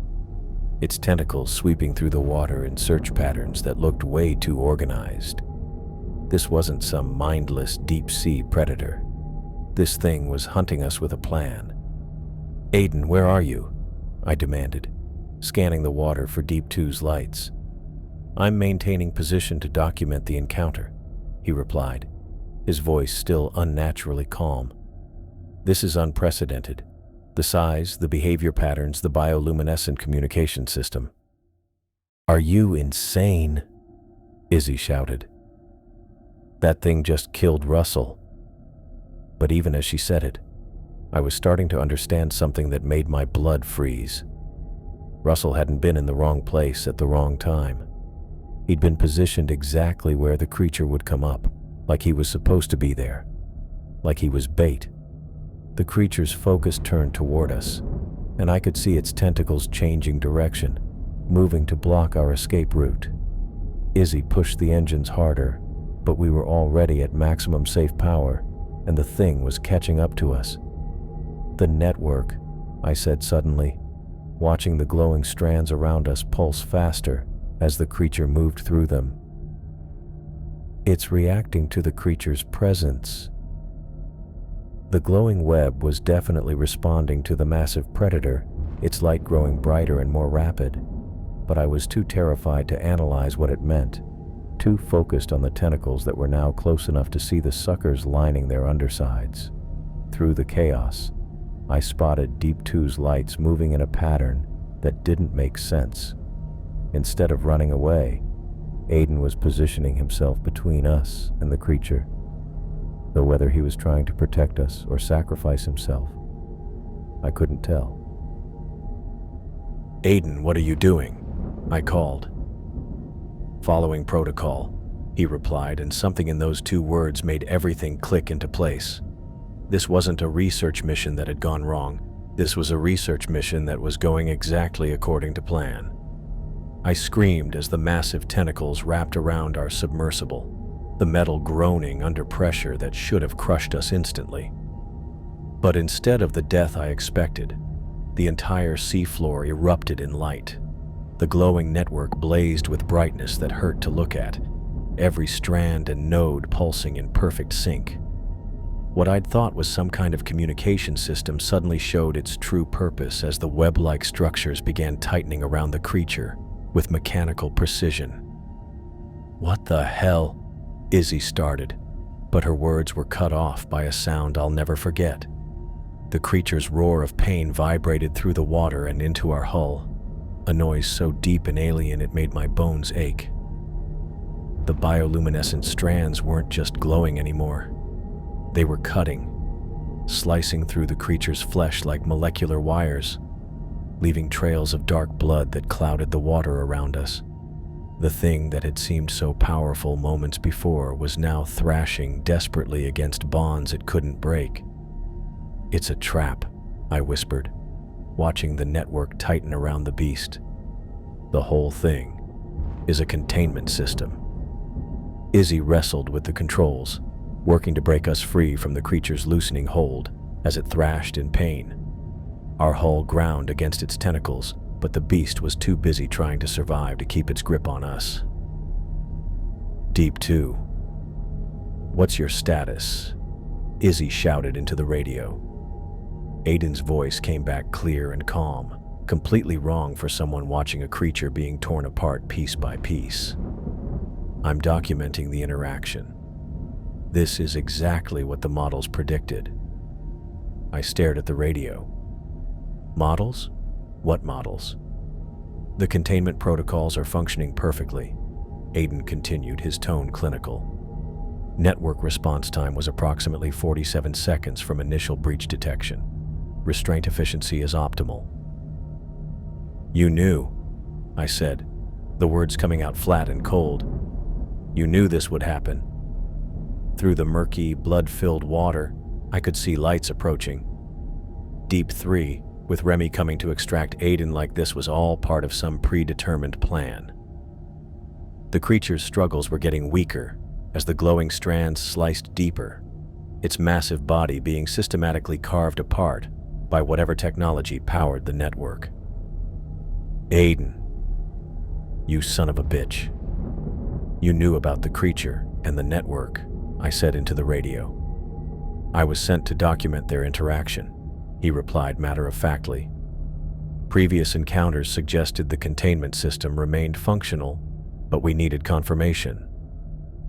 its tentacles sweeping through the water in search patterns that looked way too organized. This wasn't some mindless deep-sea predator. This thing was hunting us with a plan. "Aiden, where are you?" I demanded, scanning the water for Deep 2's lights. I'm maintaining position to document the encounter, he replied, his voice still unnaturally calm. This is unprecedented. The size, the behavior patterns, the bioluminescent communication system. Are you insane? Izzy shouted. That thing just killed Russell. But even as she said it, I was starting to understand something that made my blood freeze. Russell hadn't been in the wrong place at the wrong time. He'd been positioned exactly where the creature would come up, like he was supposed to be there, like he was bait. The creature's focus turned toward us, and I could see its tentacles changing direction, moving to block our escape route. Izzy pushed the engines harder, but we were already at maximum safe power, and the thing was catching up to us. The network, I said suddenly, watching the glowing strands around us pulse faster as the creature moved through them. It's reacting to the creature's presence. The glowing web was definitely responding to the massive predator, its light growing brighter and more rapid, but I was too terrified to analyze what it meant, too focused on the tentacles that were now close enough to see the suckers lining their undersides. Through the chaos, I spotted Deep 2's lights moving in a pattern that didn't make sense. Instead of running away, Aiden was positioning himself between us and the creature, though whether he was trying to protect us or sacrifice himself, I couldn't tell. Aiden, what are you doing? I called. Following protocol, he replied, and something in those two words made everything click into place. This wasn't a research mission that had gone wrong. This was a research mission that was going exactly according to plan. I screamed as the massive tentacles wrapped around our submersible, the metal groaning under pressure that should have crushed us instantly. But instead of the death I expected, the entire seafloor erupted in light. The glowing network blazed with brightness that hurt to look at, every strand and node pulsing in perfect sync. What I'd thought was some kind of communication system suddenly showed its true purpose as the web-like structures began tightening around the creature with mechanical precision. "What the hell?" Izzy started, but her words were cut off by a sound I'll never forget. The creature's roar of pain vibrated through the water and into our hull, a noise so deep and alien it made my bones ache. The bioluminescent strands weren't just glowing anymore. They were cutting, slicing through the creature's flesh like molecular wires, leaving trails of dark blood that clouded the water around us. The thing that had seemed so powerful moments before was now thrashing desperately against bonds it couldn't break. "It's a trap," I whispered, watching the network tighten around the beast. "The whole thing is a containment system." Izzy wrestled with the controls, working to break us free from the creature's loosening hold as it thrashed in pain. Our hull ground against its tentacles, but the beast was too busy trying to survive to keep its grip on us. "Deep 2. What's your status?" Izzy shouted into the radio. Aiden's voice came back clear and calm, completely wrong for someone watching a creature being torn apart piece by piece. "I'm documenting the interaction. This is exactly what the models predicted." I stared at the radio. "Models? What models?" "The containment protocols are functioning perfectly," Aiden continued, his tone clinical. "Network response time was approximately 47 seconds from initial breach detection. Restraint efficiency is optimal." "You knew," I said, the words coming out flat and cold. "You knew this would happen." Through the murky, blood-filled water, I could see lights approaching. Deep 3, with Remy coming to extract Aiden like this was all part of some predetermined plan. The creature's struggles were getting weaker as the glowing strands sliced deeper, its massive body being systematically carved apart by whatever technology powered the network. "Aiden, you son of a bitch. You knew about the creature and the network," I said into the radio. "I was sent to document their interaction," he replied matter-of-factly. Previous encounters suggested the containment system remained functional, But we needed confirmation.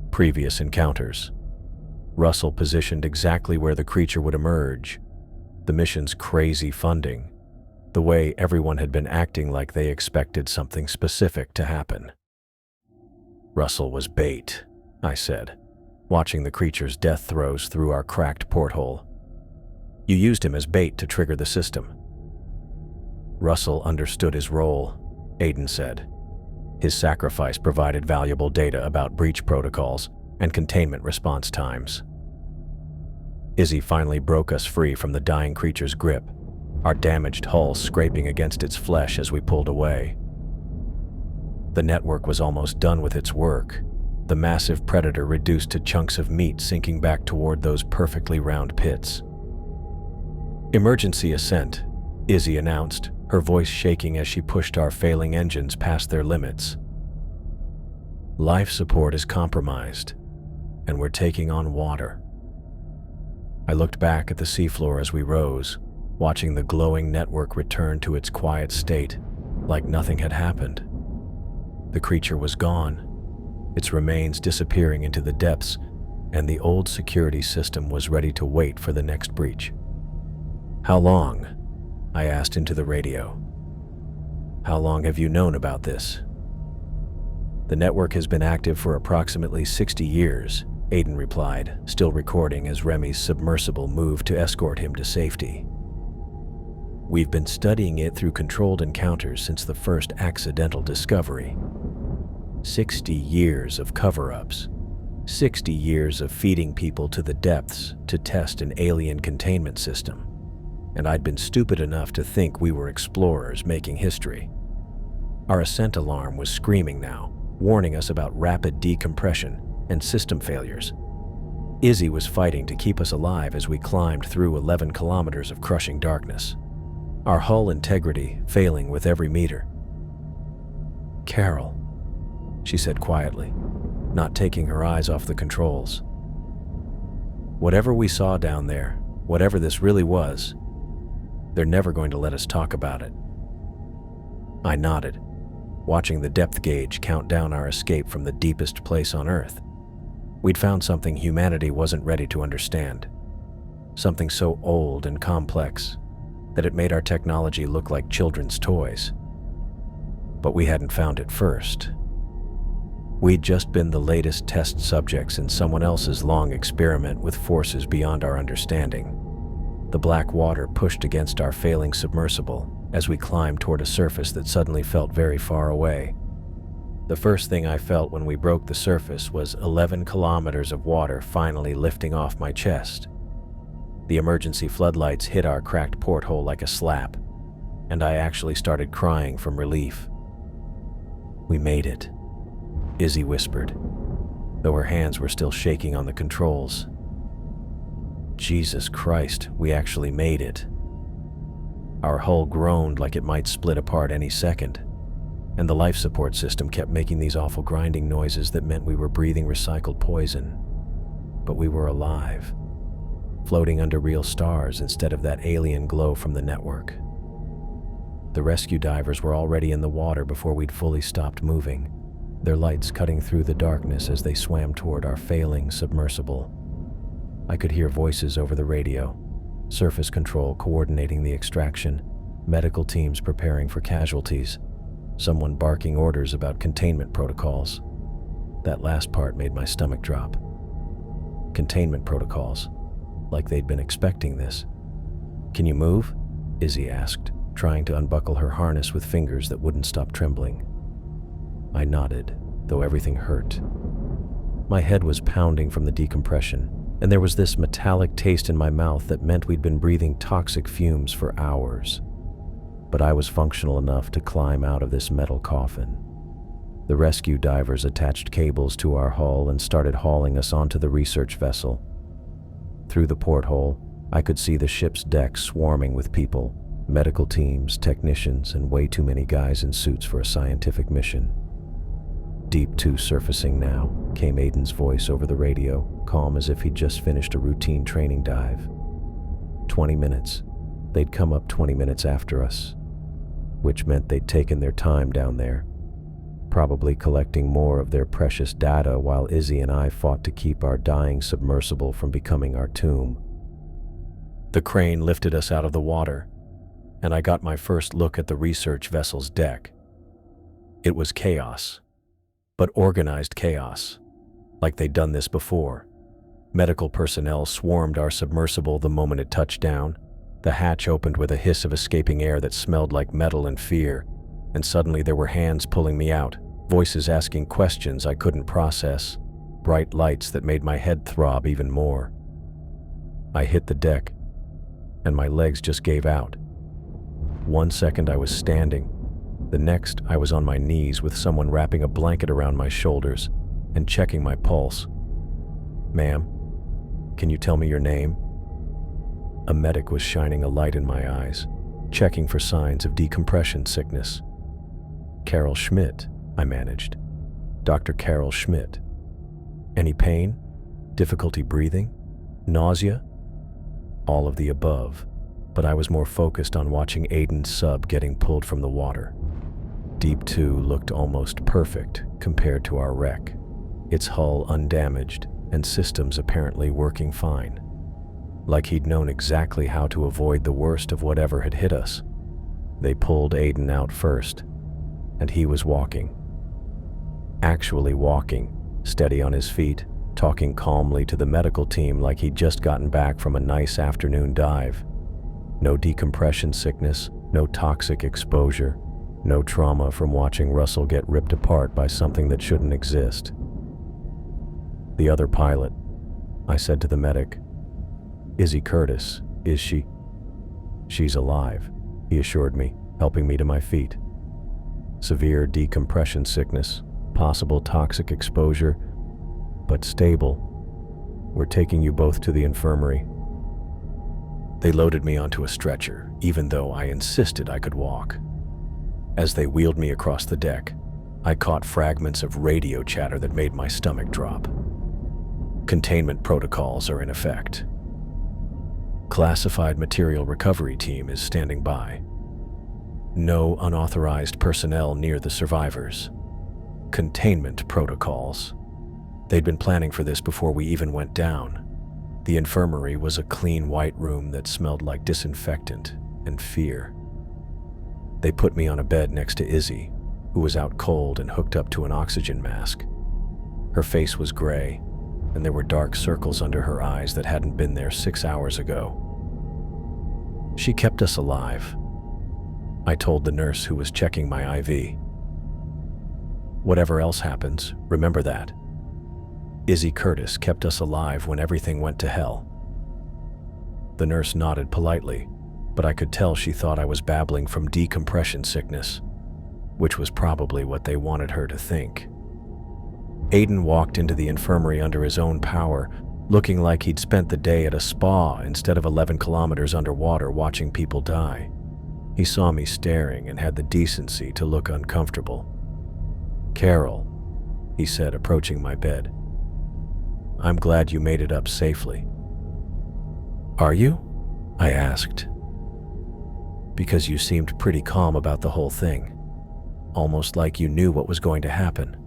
Previous encounters. Russell positioned exactly where the creature would emerge. The mission's crazy funding. The way everyone had been acting like they expected something specific to happen. Russell was bait, I said, watching the creature's death throes through our cracked porthole. You used him as bait to trigger the system. Russell understood his role, Aiden said. His sacrifice provided valuable data about breach protocols and containment response times. Izzy finally broke us free from the dying creature's grip, our damaged hull scraping against its flesh as we pulled away. The network was almost done with its work, the massive predator reduced to chunks of meat sinking back toward those perfectly round pits. Emergency ascent, Izzy announced, her voice shaking as she pushed our failing engines past their limits. Life support is compromised, and we're taking on water. I looked back at the seafloor as we rose, watching the glowing network return to its quiet state, like nothing had happened. The creature was gone, its remains disappearing into the depths, and the old security system was ready to wait for the next breach. How long? I asked into the radio. How long have you known about this? The network has been active for approximately 60 years, Aiden replied, still recording as Remy's submersible moved to escort him to safety. We've been studying it through controlled encounters since the first accidental discovery. 60 years of cover-ups. 60 years of feeding people to the depths to test an alien containment system. And I'd been stupid enough to think we were explorers making history. Our ascent alarm was screaming now, warning us about rapid decompression and system failures. Izzy was fighting to keep us alive as we climbed through 11 kilometers of crushing darkness, our hull integrity failing with every meter. Carol, she said quietly, not taking her eyes off the controls. Whatever we saw down there, whatever this really was, they're never going to let us talk about it. I nodded, watching the depth gauge count down our escape from the deepest place on Earth. We'd found something humanity wasn't ready to understand. Something so old and complex that it made our technology look like children's toys. But we hadn't found it first. We'd just been the latest test subjects in someone else's long experiment with forces beyond our understanding. The black water pushed against our failing submersible as we climbed toward a surface that suddenly felt very far away. The first thing I felt when we broke the surface was 11 kilometers of water finally lifting off my chest. The emergency floodlights hit our cracked porthole like a slap, and I actually started crying from relief. We made it, Izzy whispered, though her hands were still shaking on the controls. Jesus Christ, we actually made it. Our hull groaned like it might split apart any second, and the life support system kept making these awful grinding noises that meant we were breathing recycled poison. But we were alive, floating under real stars instead of that alien glow from the network. The rescue divers were already in the water before we'd fully stopped moving, their lights cutting through the darkness as they swam toward our failing submersible. I could hear voices over the radio, surface control coordinating the extraction, medical teams preparing for casualties, someone barking orders about containment protocols. That last part made my stomach drop. Containment protocols, like they'd been expecting this. Can you move? Izzy asked, trying to unbuckle her harness with fingers that wouldn't stop trembling. I nodded, though everything hurt. My head was pounding from the decompression, and there was this metallic taste in my mouth that meant we'd been breathing toxic fumes for hours. But I was functional enough to climb out of this metal coffin. The rescue divers attached cables to our hull and started hauling us onto the research vessel. Through the porthole, I could see the ship's deck swarming with people, medical teams, technicians, and way too many guys in suits for a scientific mission. Deep 2 surfacing now, came Aiden's voice over the radio, calm as if he'd just finished a routine training dive. 20 minutes. They'd come up 20 minutes after us, which meant they'd taken their time down there. probably collecting more of their precious data while Izzy and I fought to keep our dying submersible from becoming our tomb. The crane lifted us out of the water, and I got my first look at the research vessel's deck. It was chaos, but organized chaos, like they'd done this before. Medical personnel swarmed our submersible the moment it touched down. The hatch opened with a hiss of escaping air that smelled like metal and fear, and suddenly there were hands pulling me out, voices asking questions I couldn't process, bright lights that made my head throb even more. I hit the deck, and my legs just gave out. 1 second I was standing. The next I was on my knees with someone wrapping a blanket around my shoulders and checking my pulse. "Ma'am, can you tell me your name?" A medic was shining a light in my eyes, checking for signs of decompression sickness. "Carol Schmidt," I managed. "Dr. Carol Schmidt. Any pain? Difficulty breathing? Nausea?" All of the above, but I was more focused on watching Aiden's sub getting pulled from the water. Deep 2 looked almost perfect compared to our wreck, its hull undamaged and systems apparently working fine. Like he'd known exactly how to avoid the worst of whatever had hit us. They pulled Aiden out first, and he was walking. Actually walking, steady on his feet, talking calmly to the medical team like he'd just gotten back from a nice afternoon dive. No decompression sickness, no toxic exposure, no trauma from watching Russell get ripped apart by something that shouldn't exist. "The other pilot," I said to the medic. "Izzy Curtis, is she?" "She's alive," he assured me, helping me to my feet. "Severe decompression sickness, possible toxic exposure, but stable. We're taking you both to the infirmary." They loaded me onto a stretcher, even though I insisted I could walk. As they wheeled me across the deck, I caught fragments of radio chatter that made my stomach drop. Containment protocols are in effect. Classified material recovery team is standing by. No unauthorized personnel near the survivors. Containment protocols. They'd been planning for this before we even went down. The infirmary was a clean white room that smelled like disinfectant and fear. They put me on a bed next to Izzy, who was out cold and hooked up to an oxygen mask. Her face was gray, and there were dark circles under her eyes that hadn't been there 6 hours ago. She kept us alive, I told the nurse who was checking my IV. "Whatever else happens, remember that. Izzy Curtis kept us alive when everything went to hell." The nurse nodded politely, but I could tell she thought I was babbling from decompression sickness, which was probably what they wanted her to think. Aiden walked into the infirmary under his own power, looking like he'd spent the day at a spa instead of 11 kilometers underwater watching people die. He saw me staring and had the decency to look uncomfortable. "Carol," he said, approaching my bed. "I'm glad you made it up safely." "Are you?" I asked. "Because you seemed pretty calm about the whole thing, almost like you knew what was going to happen."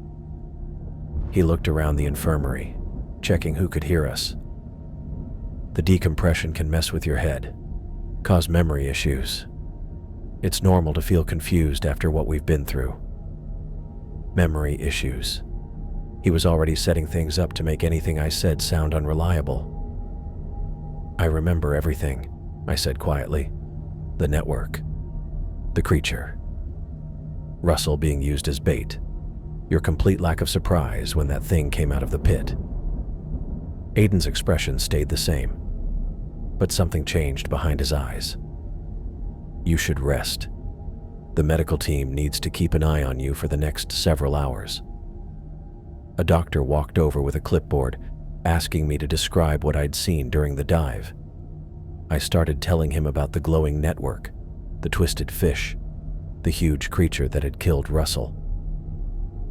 He looked around the infirmary, checking who could hear us. "The decompression can mess with your head, cause memory issues. It's normal to feel confused after what we've been through." Memory issues. He was already setting things up to make anything I said sound unreliable. "I remember everything," I said quietly. "The network. The creature. Russell being used as bait. Your complete lack of surprise when that thing came out of the pit." Aiden's expression stayed the same, but something changed behind his eyes. "You should rest. The medical team needs to keep an eye on you for the next several hours." A doctor walked over with a clipboard, asking me to describe what I'd seen during the dive. I started telling him about the glowing network, the twisted fish, the huge creature that had killed Russell.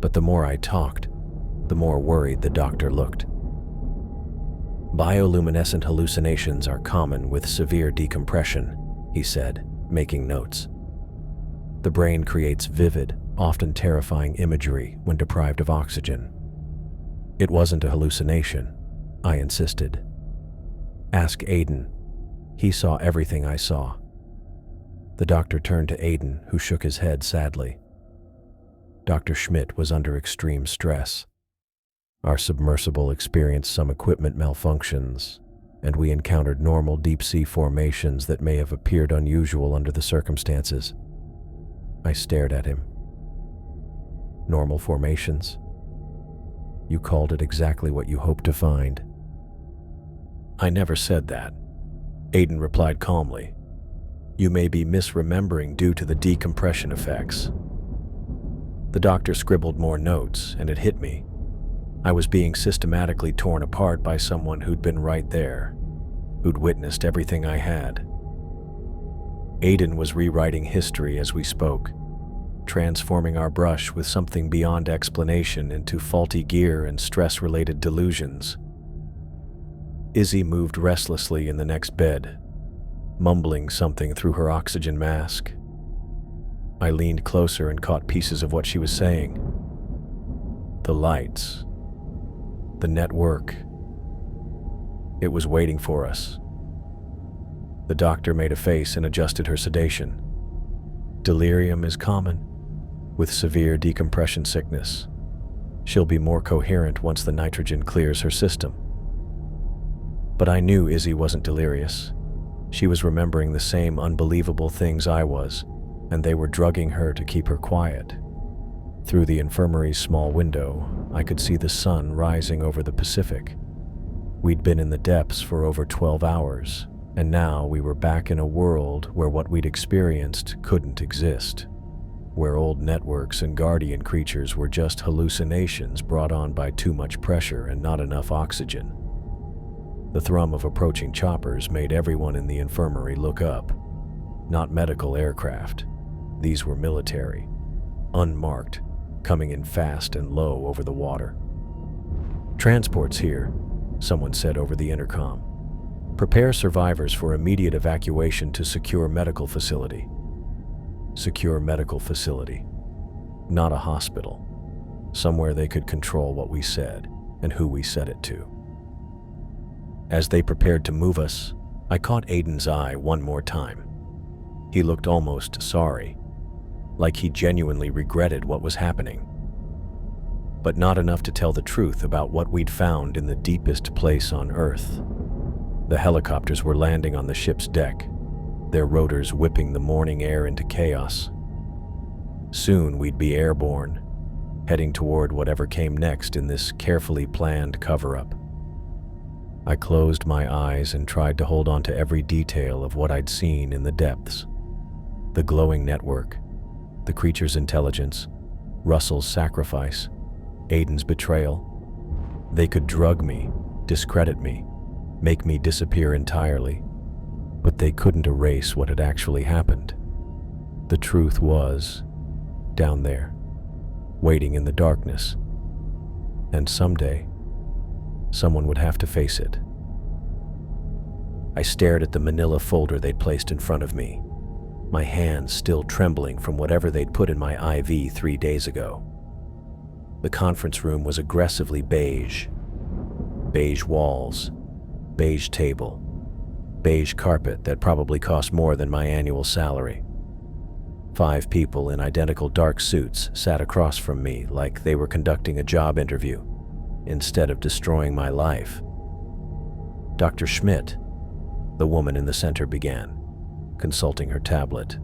But the more I talked, the more worried the doctor looked. "Bioluminescent hallucinations are common with severe decompression," he said, making notes. "The brain creates vivid, often terrifying imagery when deprived of oxygen. It wasn't a hallucination, I insisted. Ask Aiden. He saw everything I saw. The doctor turned to Aiden, who shook his head sadly. Dr. Schmidt was under extreme stress. Our submersible experienced some equipment malfunctions, and we encountered normal deep-sea formations that may have appeared unusual under the circumstances. I stared at him. Normal formations? You called it exactly what you hoped to find. I never said that, Aiden replied calmly. You may be misremembering due to the decompression effects. The doctor scribbled more notes, and it hit me. I was being systematically torn apart by someone who'd been right there, who'd witnessed everything I had. Aiden was rewriting history as we spoke, transforming our brush with something beyond explanation into faulty gear and stress-related delusions. Izzy moved restlessly in the next bed, mumbling something through her oxygen mask. I leaned closer and caught pieces of what she was saying. The lights. The network. It was waiting for us. The doctor made a face and adjusted her sedation. Delirium is common, with severe decompression sickness. She'll be more coherent once the nitrogen clears her system. But I knew Izzy wasn't delirious. She was remembering the same unbelievable things I was, and they were drugging her to keep her quiet. Through the infirmary's small window, I could see the sun rising over the Pacific. We'd been in the depths for over 12 hours, and now we were back in a world where what we'd experienced couldn't exist, where old networks and guardian creatures were just hallucinations brought on by too much pressure and not enough oxygen. The thrum of approaching choppers made everyone in the infirmary look up. Not medical aircraft. These were military, unmarked, coming in fast and low over the water. Transport's here, someone said over the intercom. Prepare survivors for immediate evacuation to secure medical facility. Secure medical facility. Not a hospital. Somewhere they could control what we said and who we said it to. As they prepared to move us, I caught Aiden's eye one more time. He looked almost sorry, like he genuinely regretted what was happening. But not enough to tell the truth about what we'd found in the deepest place on Earth. The helicopters were landing on the ship's deck, their rotors whipping the morning air into chaos. Soon we'd be airborne, heading toward whatever came next in this carefully planned cover-up. I closed my eyes and tried to hold on to every detail of what I'd seen in the depths. The glowing network, the creature's intelligence, Russell's sacrifice, Aiden's betrayal. They could drug me, discredit me, make me disappear entirely, but they couldn't erase what had actually happened. The truth was down there, waiting in the darkness, and someday, someone would have to face it. I stared at the manila folder they'd placed in front of me, my hands still trembling from whatever they'd put in my IV 3 days ago. The conference room was aggressively beige. Beige walls, beige table, beige carpet that probably cost more than my annual salary. 5 people in identical dark suits sat across from me like they were conducting a job interview, instead of destroying my life. Dr. Schmidt, the woman in the center began, consulting her tablet.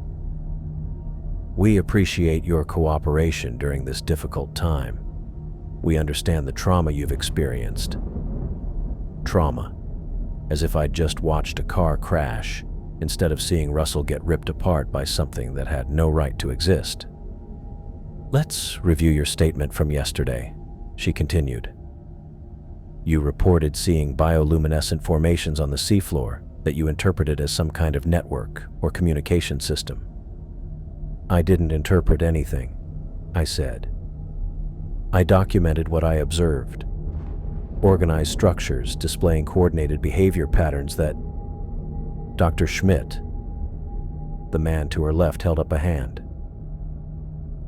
We appreciate your cooperation during this difficult time. We understand the trauma you've experienced. Trauma, as if I'd just watched a car crash, instead of seeing Russell get ripped apart by something that had no right to exist. Let's review your statement from yesterday, she continued. You reported seeing bioluminescent formations on the seafloor that you interpreted as some kind of network or communication system. I didn't interpret anything, I said. I documented what I observed. Organized structures displaying coordinated behavior patterns that... Dr. Schmidt, the man to her left, held up a hand.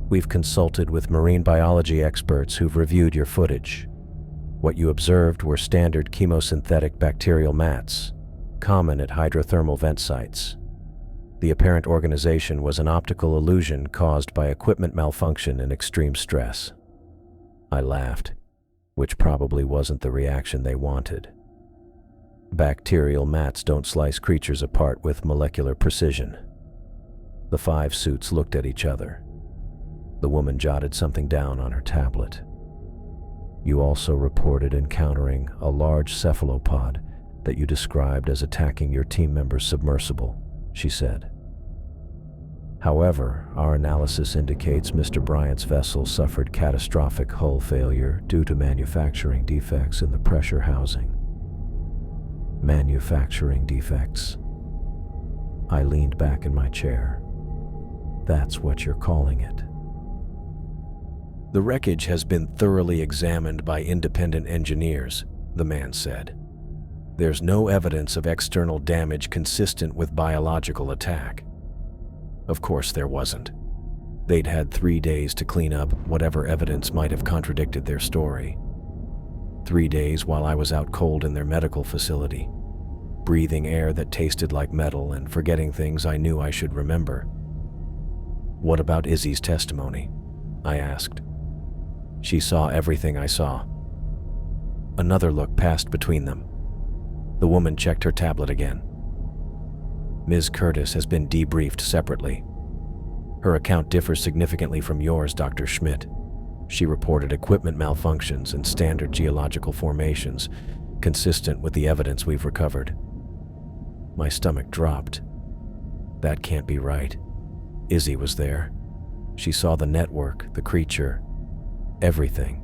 We've consulted with marine biology experts who've reviewed your footage. What you observed were standard chemosynthetic bacterial mats, common at hydrothermal vent sites. The apparent organization was an optical illusion caused by equipment malfunction and extreme stress. I laughed, which probably wasn't the reaction they wanted. Bacterial mats don't slice creatures apart with molecular precision. The 5 suits looked at each other. The woman jotted something down on her tablet. You also reported encountering a large cephalopod that you described as attacking your team member's submersible, she said. However, our analysis indicates Mr. Bryant's vessel suffered catastrophic hull failure due to manufacturing defects in the pressure housing. Manufacturing defects. I leaned back in my chair. That's what you're calling it. The wreckage has been thoroughly examined by independent engineers, the man said. There's no evidence of external damage consistent with biological attack. Of course there wasn't. They'd had 3 days to clean up whatever evidence might have contradicted their story. 3 days while I was out cold in their medical facility, breathing air that tasted like metal and forgetting things I knew I should remember. What about Izzy's testimony? I asked. She saw everything I saw. Another look passed between them. The woman checked her tablet again. Ms. Curtis has been debriefed separately. Her account differs significantly from yours, Dr. Schmidt. She reported equipment malfunctions and standard geological formations, consistent with the evidence we've recovered. My stomach dropped. That can't be right. Izzy was there. She saw the network, the creature, everything.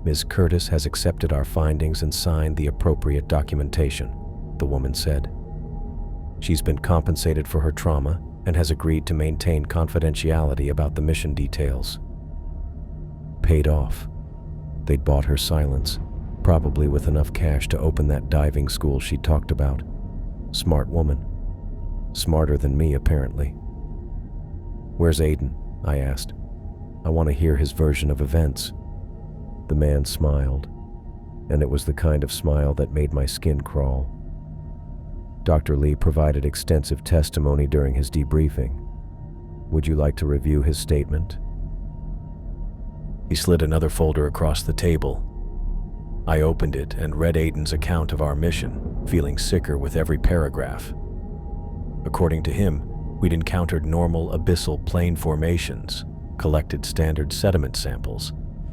Ms. Curtis has accepted our findings and signed the appropriate documentation, the woman said. She's been compensated for her trauma and has agreed to maintain confidentiality about the mission details. Paid off. They'd bought her silence, probably with enough cash to open that diving school she talked about. Smart woman. Smarter than me, apparently. Where's Aiden? I asked. I want to hear his version of events. The man smiled, and it was the kind of smile that made my skin crawl. Dr. Lee provided extensive testimony during his debriefing. Would you like to review his statement? He slid another folder across the table. I opened it and read Aiden's account of our mission, feeling sicker with every paragraph. According to him, we'd encountered normal abyssal plain formations, collected standard sediment samples,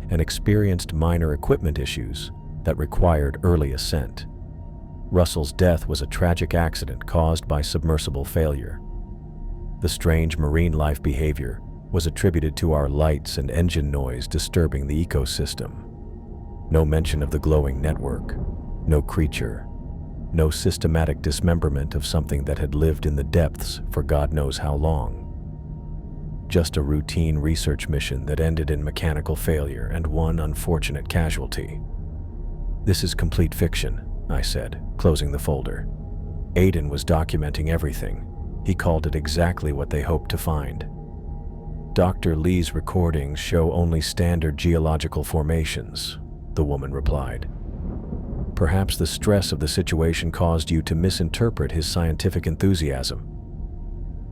and experienced minor equipment issues that required early ascent. Russell's death was a tragic accident caused by submersible failure. The strange marine life behavior was attributed to our lights and engine noise disturbing the ecosystem. No mention of the glowing network, no creature, no systematic dismemberment of something that had lived in the depths for God knows how long. Just a routine research mission that ended in mechanical failure and one unfortunate casualty. This is complete fiction, I said, closing the folder. Aiden was documenting everything. He called it exactly what they hoped to find. Dr. Lee's recordings show only standard geological formations, the woman replied. Perhaps the stress of the situation caused you to misinterpret his scientific enthusiasm.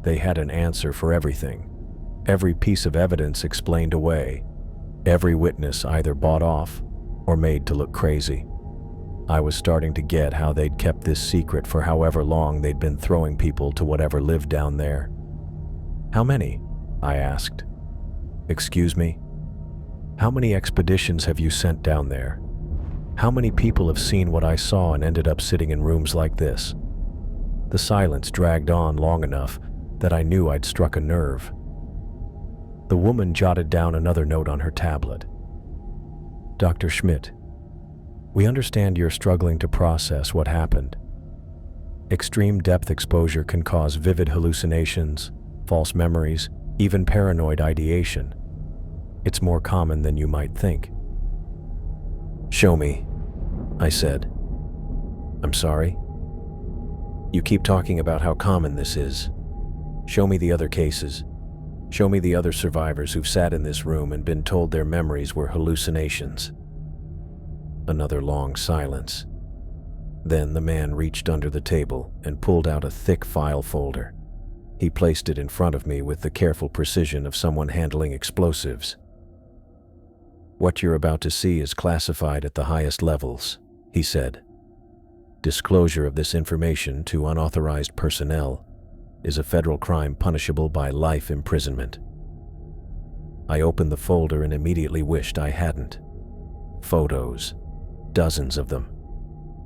They had an answer for everything. Every piece of evidence explained away. Every witness either bought off or made to look crazy. I was starting to get how they'd kept this secret for however long they'd been throwing people to whatever lived down there. How many? I asked. Excuse me? How many expeditions have you sent down there? How many people have seen what I saw and ended up sitting in rooms like this? The silence dragged on long enough that I knew I'd struck a nerve. The woman jotted down another note on her tablet. Dr. Schmidt, we understand you're struggling to process what happened. Extreme depth exposure can cause vivid hallucinations, false memories, even paranoid ideation. It's more common than you might think. Show me, I said. I'm sorry? You keep talking about how common this is. Show me the other cases. Show me the other survivors who've sat in this room and been told their memories were hallucinations. Another long silence. Then the man reached under the table and pulled out a thick file folder. He placed it in front of me with the careful precision of someone handling explosives. "What you're about to see is classified at the highest levels," he said. "Disclosure of this information to unauthorized personnel is a federal crime punishable by life imprisonment." I opened the folder and immediately wished I hadn't. Photos, dozens of them.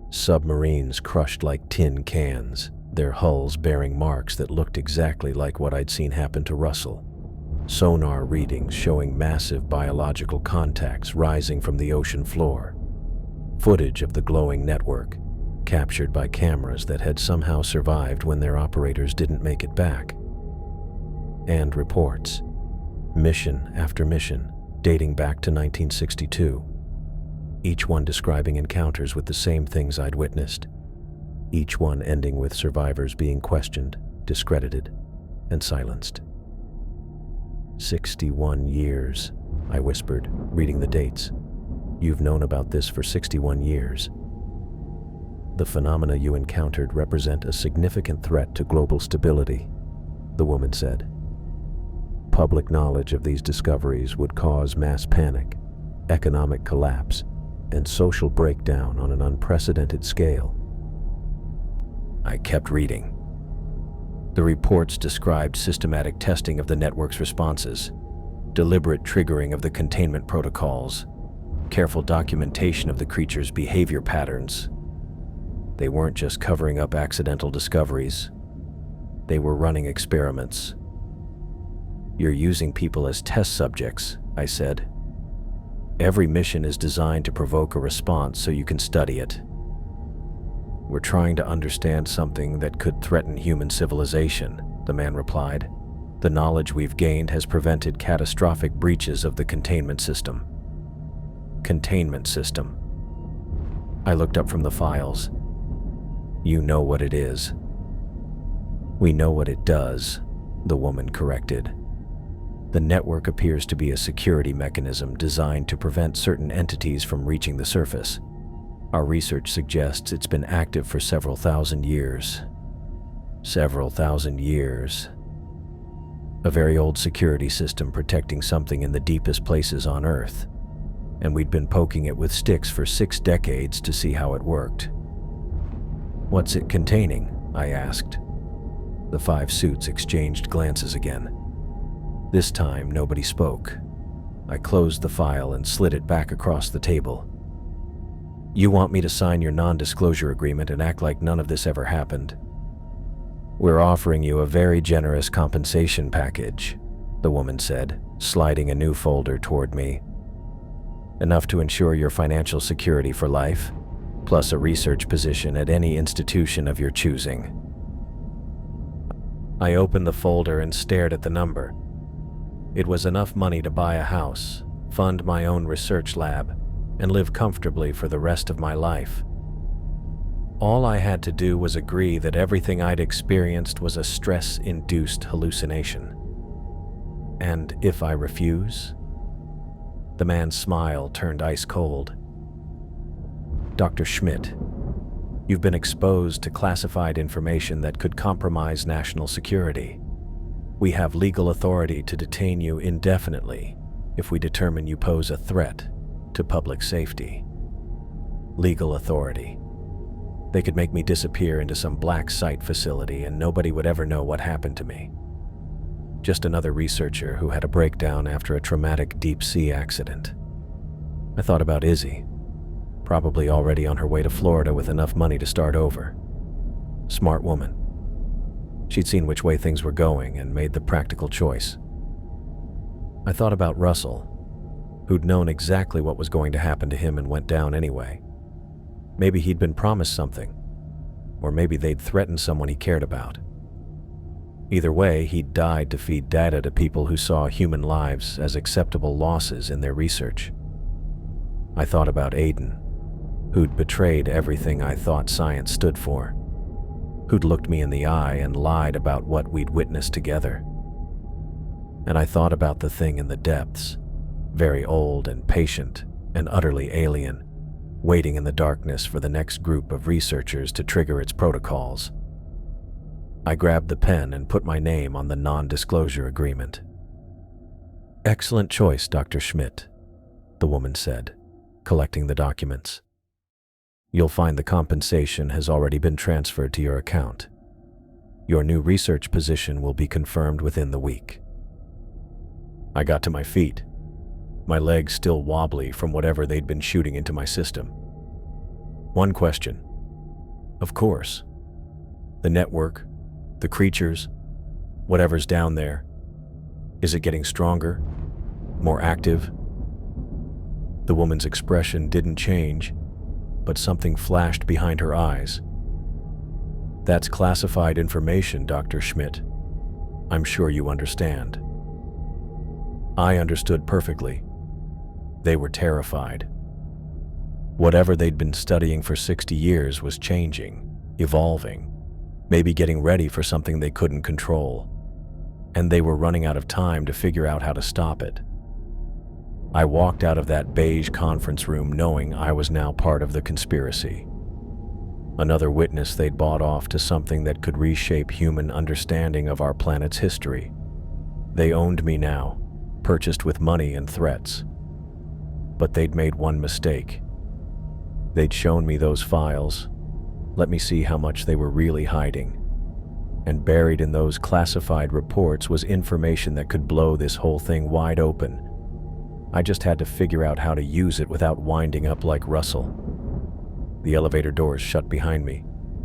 Submarines crushed like tin cans, their hulls bearing marks that looked exactly like what I'd seen happen to Russell. Sonar readings showing massive biological contacts rising from the ocean floor. Footage of the glowing network, captured by cameras that had somehow survived when their operators didn't make it back. And reports, mission after mission, dating back to 1962. Each one describing encounters with the same things I'd witnessed. Each one ending with survivors being questioned, discredited, and silenced. 61 years, I whispered, reading the dates. "You've known about this for 61 years. The phenomena you encountered represent a significant threat to global stability," the woman said. "Public knowledge of these discoveries would cause mass panic, economic collapse, and social breakdown on an unprecedented scale." I kept reading. The reports described systematic testing of the network's responses, deliberate triggering of the containment protocols, careful documentation of the creature's behavior patterns. They weren't just covering up accidental discoveries. They were running experiments. "You're using people as test subjects," I said. "Every mission is designed to provoke a response so you can study it." "We're trying to understand something that could threaten human civilization," the man replied. "The knowledge we've gained has prevented catastrophic breaches of the containment system." Containment system. I looked up from the files. "You know what it is." "We know what it does," the woman corrected. "The network appears to be a security mechanism designed to prevent certain entities from reaching the surface. Our research suggests it's been active for several thousand years." Several thousand years. A very old security system protecting something in the deepest places on Earth. And we'd been poking it with sticks for 6 decades to see how it worked. "What's it containing?" I asked. The 5 suits exchanged glances again. This time, nobody spoke. I closed the file and slid it back across the table. "You want me to sign your non-disclosure agreement and act like none of this ever happened?" "We're offering you a very generous compensation package," the woman said, sliding a new folder toward me. "Enough to ensure your financial security for life, plus a research position at any institution of your choosing." I opened the folder and stared at the number. It was enough money to buy a house, fund my own research lab, and live comfortably for the rest of my life. All I had to do was agree that everything I'd experienced was a stress-induced hallucination. And if I refuse? The man's smile turned ice cold. "Dr. Schmidt, you've been exposed to classified information that could compromise national security. We have legal authority to detain you indefinitely if we determine you pose a threat to public safety." Legal authority. They could make me disappear into some black site facility and nobody would ever know what happened to me. Just another researcher who had a breakdown after a traumatic deep-sea accident. I thought about Izzy, probably already on her way to Florida with enough money to start over. Smart woman. She'd seen which way things were going and made the practical choice. I thought about Russell, who'd known exactly what was going to happen to him and went down anyway. Maybe he'd been promised something, or maybe they'd threatened someone he cared about. Either way, he'd died to feed data to people who saw human lives as acceptable losses in their research. I thought about Aiden, who'd betrayed everything I thought science stood for, who'd looked me in the eye and lied about what we'd witnessed together. And I thought about the thing in the depths, very old and patient and utterly alien, waiting in the darkness for the next group of researchers to trigger its protocols. I grabbed the pen and put my name on the non-disclosure agreement. "Excellent choice, Dr. Schmidt," the woman said, collecting the documents. "You'll find the compensation has already been transferred to your account. Your new research position will be confirmed within the week." I got to my feet, my legs still wobbly from whatever they'd been shooting into my system. One question. Of course. The network, the creatures, whatever's down there, is it getting stronger? More active? The woman's expression didn't change, but something flashed behind her eyes. "That's classified information, Dr. Schmidt. I'm sure you understand." I understood perfectly. They were terrified. Whatever they'd been studying for 60 years was changing, evolving, maybe getting ready for something they couldn't control. And they were running out of time to figure out how to stop it. I walked out of that beige conference room knowing I was now part of the conspiracy. Another witness they'd bought off to something that could reshape human understanding of our planet's history. They owned me now, purchased with money and threats. But they'd made one mistake. They'd shown me those files, let me see how much they were really hiding. And buried in those classified reports was information that could blow this whole thing wide open. I just had to figure out how to use it without winding up like Russell. The elevator doors shut behind me,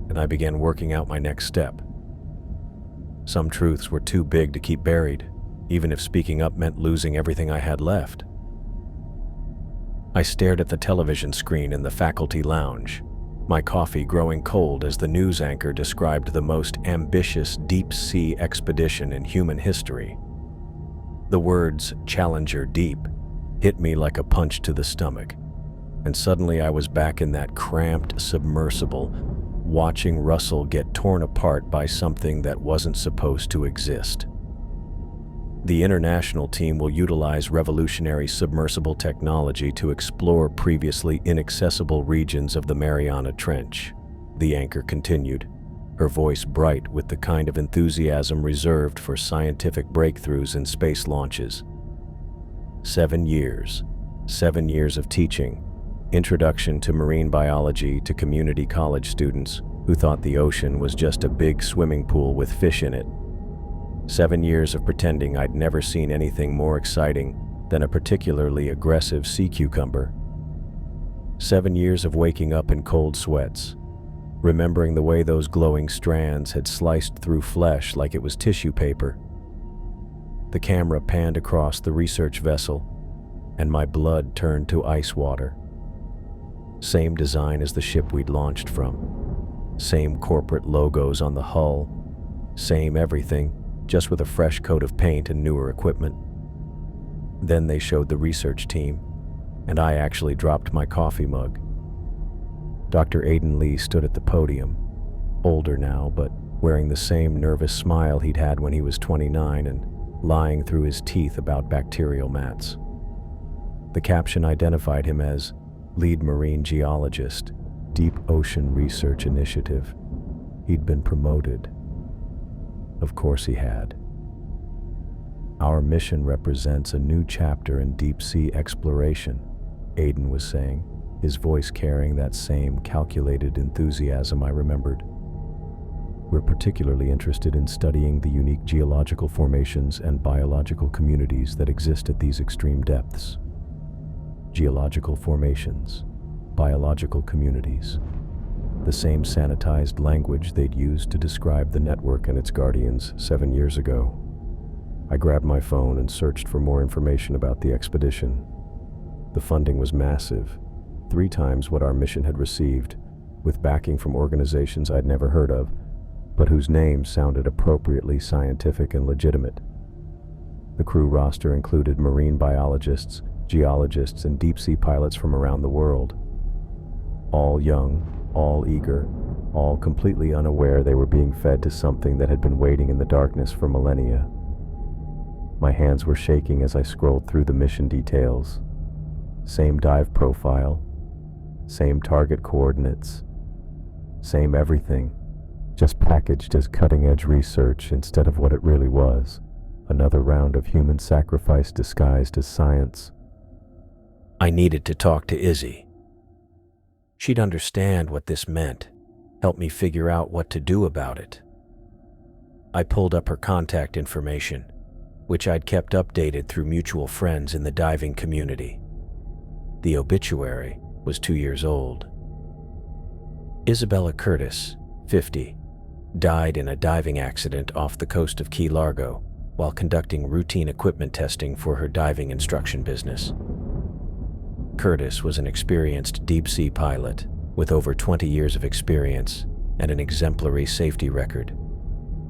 and I began working out my next step. Some truths were too big to keep buried, even if speaking up meant losing everything I had left. I stared at the television screen in the faculty lounge, my coffee growing cold as the news anchor described the most ambitious deep-sea expedition in human history. The words "Challenger Deep" hit me like a punch to the stomach, and suddenly I was back in that cramped submersible, watching Russell get torn apart by something that wasn't supposed to exist. The international team will utilize revolutionary submersible technology to explore previously inaccessible regions of the Mariana Trench, the anchor continued, her voice bright with the kind of enthusiasm reserved for scientific breakthroughs in space launches. 7 years. 7 years of teaching, introduction to marine biology to community college students who thought the ocean was just a big swimming pool with fish in it. 7 years of pretending I'd never seen anything more exciting than a particularly aggressive sea cucumber. 7 years of waking up in cold sweats, remembering the way those glowing strands had sliced through flesh like it was tissue paper. The camera panned across the research vessel, and my blood turned to ice water. Same design as the ship we'd launched from. Same corporate logos on the hull. Same everything, just with a fresh coat of paint and newer equipment. Then they showed the research team, and I actually dropped my coffee mug. Dr. Aiden Lee stood at the podium, older now, but wearing the same nervous smile he'd had when he was 29 and lying through his teeth about bacterial mats. The caption identified him as Lead Marine Geologist, Deep Ocean Research Initiative. He'd been promoted. Of course he had. Our mission represents a new chapter in deep-sea exploration, Aiden was saying, his voice carrying that same calculated enthusiasm I remembered. We're particularly interested in studying the unique geological formations and biological communities that exist at these extreme depths. Geological formations, biological communities, the same sanitized language they'd used to describe the network and its guardians 7 years ago. I grabbed my phone and searched for more information about the expedition. The funding was massive, 3 times what our mission had received, with backing from organizations I'd never heard of, but whose names sounded appropriately scientific and legitimate. The crew roster included marine biologists, geologists, and deep-sea pilots from around the world. All young, all eager, all completely unaware they were being fed to something that had been waiting in the darkness for millennia. My hands were shaking as I scrolled through the mission details. Same dive profile, same target coordinates, same everything, just packaged as cutting-edge research instead of what it really was, another round of human sacrifice disguised as science. I needed to talk to Izzy. She'd understand what this meant, help me figure out what to do about it. I pulled up her contact information, which I'd kept updated through mutual friends in the diving community. The obituary was 2 years old. Isabella Curtis, 50, died in a diving accident off the coast of Key Largo while conducting routine equipment testing for her diving instruction business. Curtis was an experienced deep-sea pilot with over 20 years of experience and an exemplary safety record.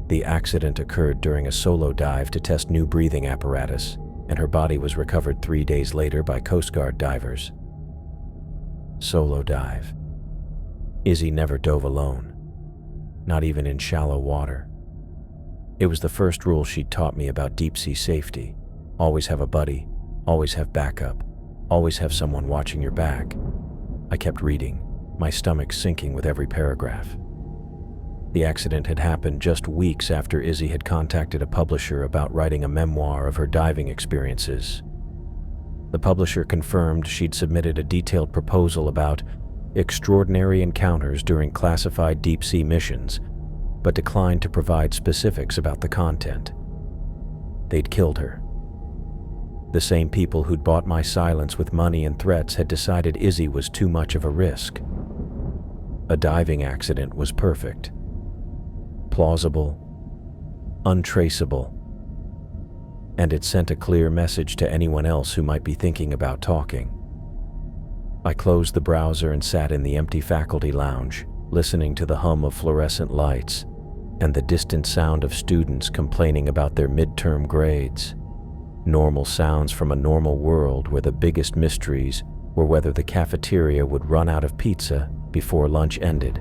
The accident occurred during a solo dive to test new breathing apparatus, and her body was recovered 3 days later by Coast Guard divers. Solo dive. Izzy never dove alone, not even in shallow water. It was the first rule she'd taught me about deep-sea safety. Always have a buddy, always have backup, always have someone watching your back. I kept reading, my stomach sinking with every paragraph. The accident had happened just weeks after Izzy had contacted a publisher about writing a memoir of her diving experiences. The publisher confirmed she'd submitted a detailed proposal about extraordinary encounters during classified deep-sea missions, but declined to provide specifics about the content. They'd killed her. The same people who'd bought my silence with money and threats had decided Izzy was too much of a risk. A diving accident was perfect. Plausible, untraceable, and it sent a clear message to anyone else who might be thinking about talking. I closed the browser and sat in the empty faculty lounge, listening to the hum of fluorescent lights and the distant sound of students complaining about their midterm grades. Normal sounds from a normal world where the biggest mysteries were whether the cafeteria would run out of pizza before lunch ended.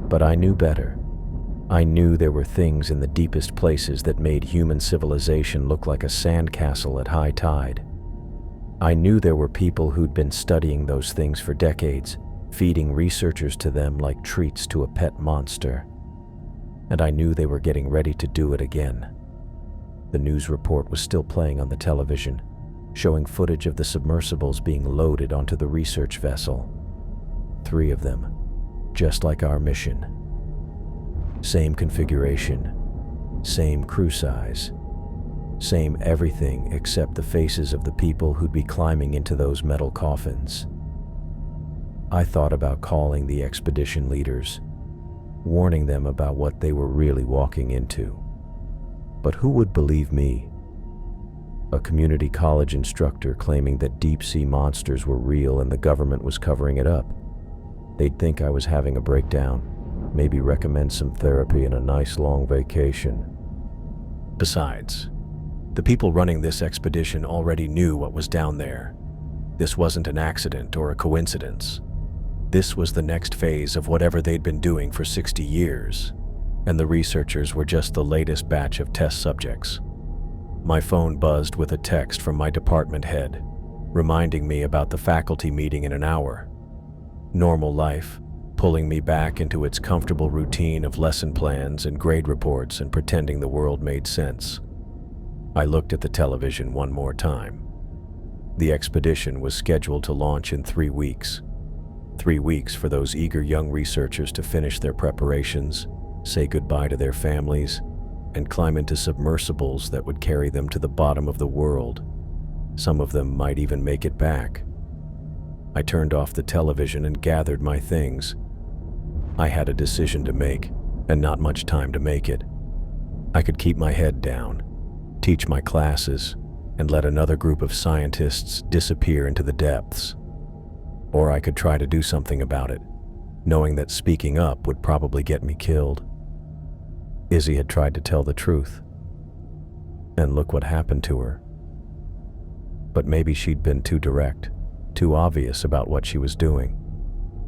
But I knew better. I knew there were things in the deepest places that made human civilization look like a sandcastle at high tide. I knew there were people who'd been studying those things for decades, feeding researchers to them like treats to a pet monster. And I knew they were getting ready to do it again. The news report was still playing on the television, showing footage of the submersibles being loaded onto the research vessel. 3 of them, just like our mission. Same configuration, same crew size, same everything except the faces of the people who'd be climbing into those metal coffins. I thought about calling the expedition leaders, warning them about what they were really walking into. But who would believe me? A community college instructor claiming that deep-sea monsters were real and the government was covering it up. They'd think I was having a breakdown, maybe recommend some therapy and a nice long vacation. Besides, the people running this expedition already knew what was down there. This wasn't an accident or a coincidence. This was the next phase of whatever they'd been doing for 60 years, and the researchers were just the latest batch of test subjects. My phone buzzed with a text from my department head, reminding me about the faculty meeting in an hour. Normal life, pulling me back into its comfortable routine of lesson plans and grade reports and pretending the world made sense. I looked at the television one more time. The expedition was scheduled to launch in 3 weeks. 3 weeks for those eager young researchers to finish their preparations, say goodbye to their families, and climb into submersibles that would carry them to the bottom of the world. Some of them might even make it back. I turned off the television and gathered my things. I had a decision to make, and not much time to make it. I could keep my head down, teach my classes, and let another group of scientists disappear into the depths. Or I could try to do something about it, knowing that speaking up would probably get me killed. Izzy had tried to tell the truth, and look what happened to her. But maybe she'd been too direct, too obvious about what she was doing.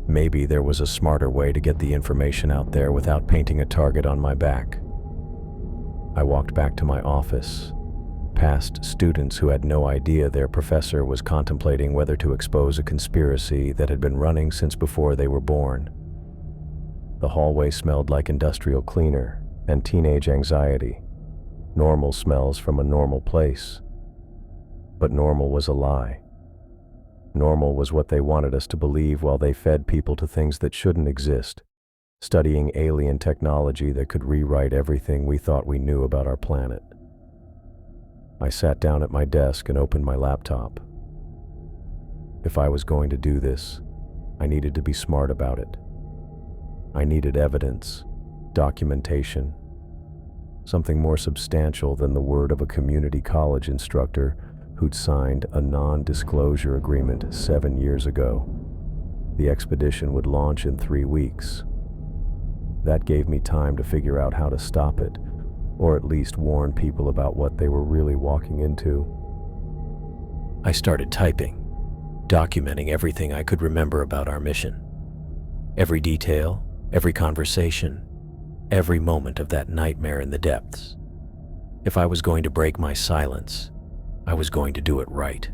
Maybe there was a smarter way to get the information out there without painting a target on my back. I walked back to my office, past students who had no idea their professor was contemplating whether to expose a conspiracy that had been running since before they were born. The hallway smelled like industrial cleaner and teenage anxiety. Normal smells from a normal place. But normal was a lie. Normal was what they wanted us to believe while they fed people to things that shouldn't exist, studying alien technology that could rewrite everything we thought we knew about our planet. I sat down at my desk and opened my laptop. If I was going to do this, I needed to be smart about it. I needed evidence, documentation, something more substantial than the word of a community college instructor who'd signed a non-disclosure agreement 7 years ago. The expedition would launch in 3 weeks. That gave me time to figure out how to stop it, or at least warn people about what they were really walking into. I started typing, documenting everything I could remember about our mission. Every detail, every conversation, every moment of that nightmare in the depths. If I was going to break my silence, I was going to do it right.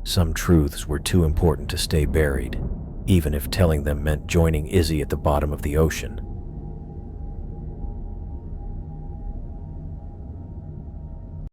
Some truths were too important to stay buried, even if telling them meant joining Izzy at the bottom of the ocean.